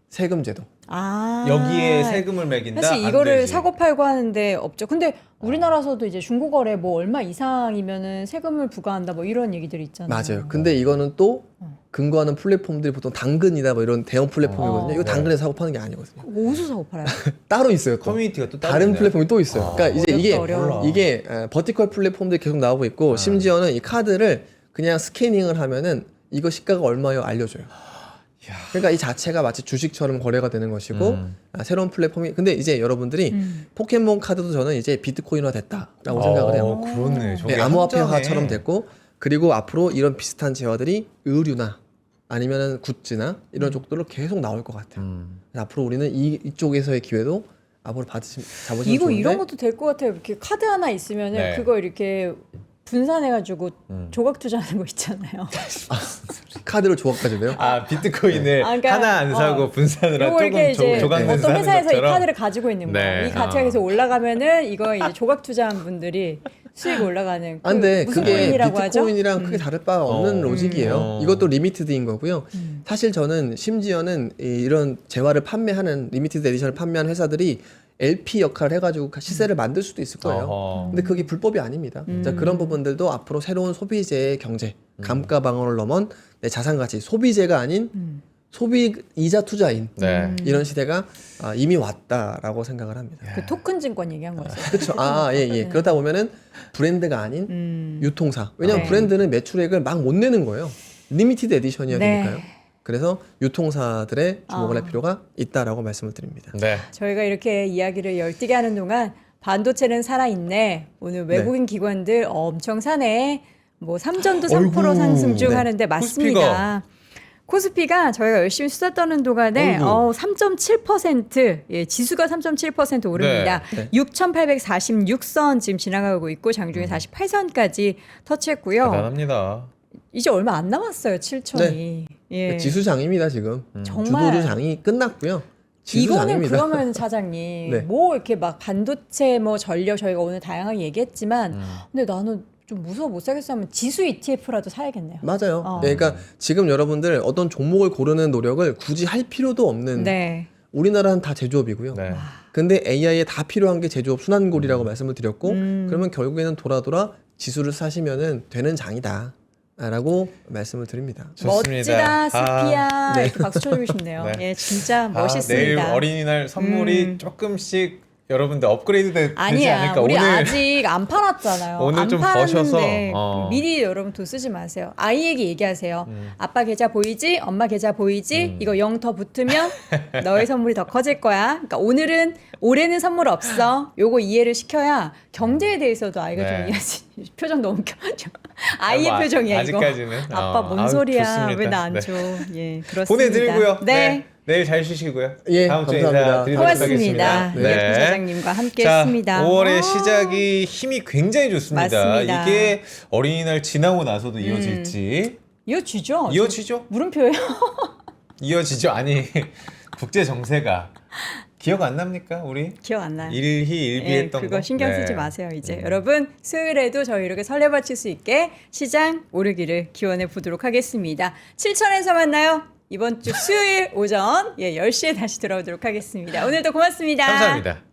세금 제도. 아. 여기에 세금을 매긴다. 사실 안 이거를 되지. 사고 팔고 하는데 없죠. 근데 우리나라에서도 이제 중고거래 뭐 얼마 이상이면은 세금을 부과한다 뭐 이런 얘기들이 있잖아요. 맞아요. 근데 이거는 또 근거하는 플랫폼들이 보통 당근이다 뭐 이런 대형 플랫폼이거든요. 이거 네. 당근에서 사고 파는 게 아니거든요. 어디서 사고 팔아요? 따로 있어요. 또. 커뮤니티가 또 따로 다른 있나요? 플랫폼이 또 있어요. 그러니까 이제 이게 어렵다. 이게 버티컬 플랫폼들이 계속 나오고 있고 심지어는 이 카드를 그냥 스캐닝을 하면은 이거 시가가 얼마요 알려줘요. 그러니까 이 자체가 마치 주식처럼 거래가 되는 것이고 새로운 플랫폼이 근데 이제 여러분들이 포켓몬 카드도 저는 이제 비트코인화 됐다라고 생각을 해요. 그렇네. 저게 네, 암호화폐화처럼 한정에. 됐고 그리고 앞으로 이런 비슷한 재화들이 의류나 아니면은 굿즈나 이런 쪽들로 계속 나올 것 같아요. 그래서 앞으로 우리는 이쪽에서의 기회도 앞으로 잡으시면 이거 좋은데 이런 것도 될 것 같아요. 이렇게 카드 하나 있으면은 네. 그거 이렇게 분산해가지고 조각 투자하는 거 있잖아요. 카드를 조각까지 돼요. 아 비트코인을 아, 그러니까, 하나 안 사고 분산을 요거 조금 이렇게 이제 조각내서 어떤 하는 회사에서 이 것처럼. 카드를 가지고 있는 거예요. 네. 이 가치가 계속 올라가면은 이거 이제 조각 투자한 분들이 수익 올라가는. 아, 근데 무슨 그게 코인이라고 하죠? 비트코인이랑 크게 다를 바 없는 로직이에요. 음. 이것도 리미티드인 거고요. 사실 저는 심지어는 이런 재화를 판매하는 리미티드 에디션을 판매하는 회사들이 LP 역할을 해가지고 시세를 만들 수도 있을 거예요. 어허. 근데 그게 불법이 아닙니다. 자, 그런 부분들도 앞으로 새로운 소비재의 경제, 감가 방어를 넘은 내 자산 가치, 소비재가 아닌 소비 이자 투자인 네. 이런 시대가 이미 왔다라고 생각을 합니다. 그 토큰 증권 얘기한 거죠. 그렇죠. 예. 그러다 보면은 브랜드가 아닌 유통사. 왜냐하면 네. 브랜드는 매출액을 막 못 내는 거예요. 리미티드 에디션이어야 네. 되니까요. 그래서 유통사들의 주목을 할 필요가 있다라고 말씀을 드립니다. 네. 저희가 이렇게 이야기를 열띠게 하는 동안 반도체는 살아있네. 오늘 외국인 기관들 엄청 사네. 뭐 삼전도 3% 어이구. 상승 중 네. 하는데 맞습니다. 코스피가 저희가 열심히 수다 떠는 동안에 어이구. 3.7% 예, 지수가 3.7% 오릅니다. 네. 6,846선 지금 지나가고 있고 장중에 48선까지 터치했고요. 대단합니다. 이제 얼마 안 남았어요. 7천이. 예. 지수장입니다 지금. 정말 주도주장이 끝났고요. 이거는 지수장입니다. 그러면 사장님 네. 뭐 이렇게 막 반도체 뭐 전력 저희가 오늘 다양하게 얘기했지만 근데 나는 좀 무서워 못 사겠어 하면 지수 ETF라도 사야겠네요. 맞아요. 네, 그러니까 지금 여러분들 어떤 종목을 고르는 노력을 굳이 할 필요도 없는 네. 우리나라는 다 제조업이고요. 네. 근데 AI에 다 필요한 게 제조업 순환골이라고 말씀을 드렸고 그러면 결국에는 돌아 지수를 사시면은 되는 장이다. 라고 말씀을 드립니다. 좋습니다. 멋지다 스피야 네. 이렇게 박수 쳐주고 싶네요. 네. 예, 진짜 내일 멋있습니다. 어린이날 선물이 조금씩 여러분들 업그레이드 되지 아니야, 않을까. 우리 오늘 아직 안 팔았잖아요. 오늘 안 좀 팔았는데 버셔서, 미리 여러분 돈 쓰지 마세요. 아이에게 얘기하세요. 아빠 계좌 보이지? 엄마 계좌 보이지? 이거 0 더 붙으면 너의 선물이 더 커질 거야. 그러니까 올해는 선물 없어. 요거 이해를 시켜야 경제에 대해서도 아이가 네. 좀 이해하지. 표정 너무 겨. 아이의 뭐, 표정이야 이거. 아직까지는. 아빠 뭔 아우, 소리야? 좋습니다. 왜 나 안 네. 줘? 예, 그렇습니다. 보내드리고요. 네. 내일 잘 쉬시고요. 예, 다음 주에 감사합니다. 인사 드리도록 고맙습니다. 하겠습니다. 이예쁜 사장님과 함께했습니다. 5월의 아. 시작이 힘이 굉장히 좋습니다. 맞습니다. 이게 어린이날 지나고 나서도 이어질지 이어지죠? 이어지죠? 물음표예요. 이어지죠? 아니 국제 정세가 기억 안 납니까 우리? 기억 안 나요. 일희일비했던 그거 거? 신경 쓰지 네. 마세요. 이제 여러분 수요일에도 저희 이렇게 설레받칠 수 있게 시장 오르기를 기원해 보도록 하겠습니다. 7천에서 만나요. 이번 주 수요일 오전 10시에 다시 돌아오도록 하겠습니다. 오늘도 고맙습니다. 감사합니다.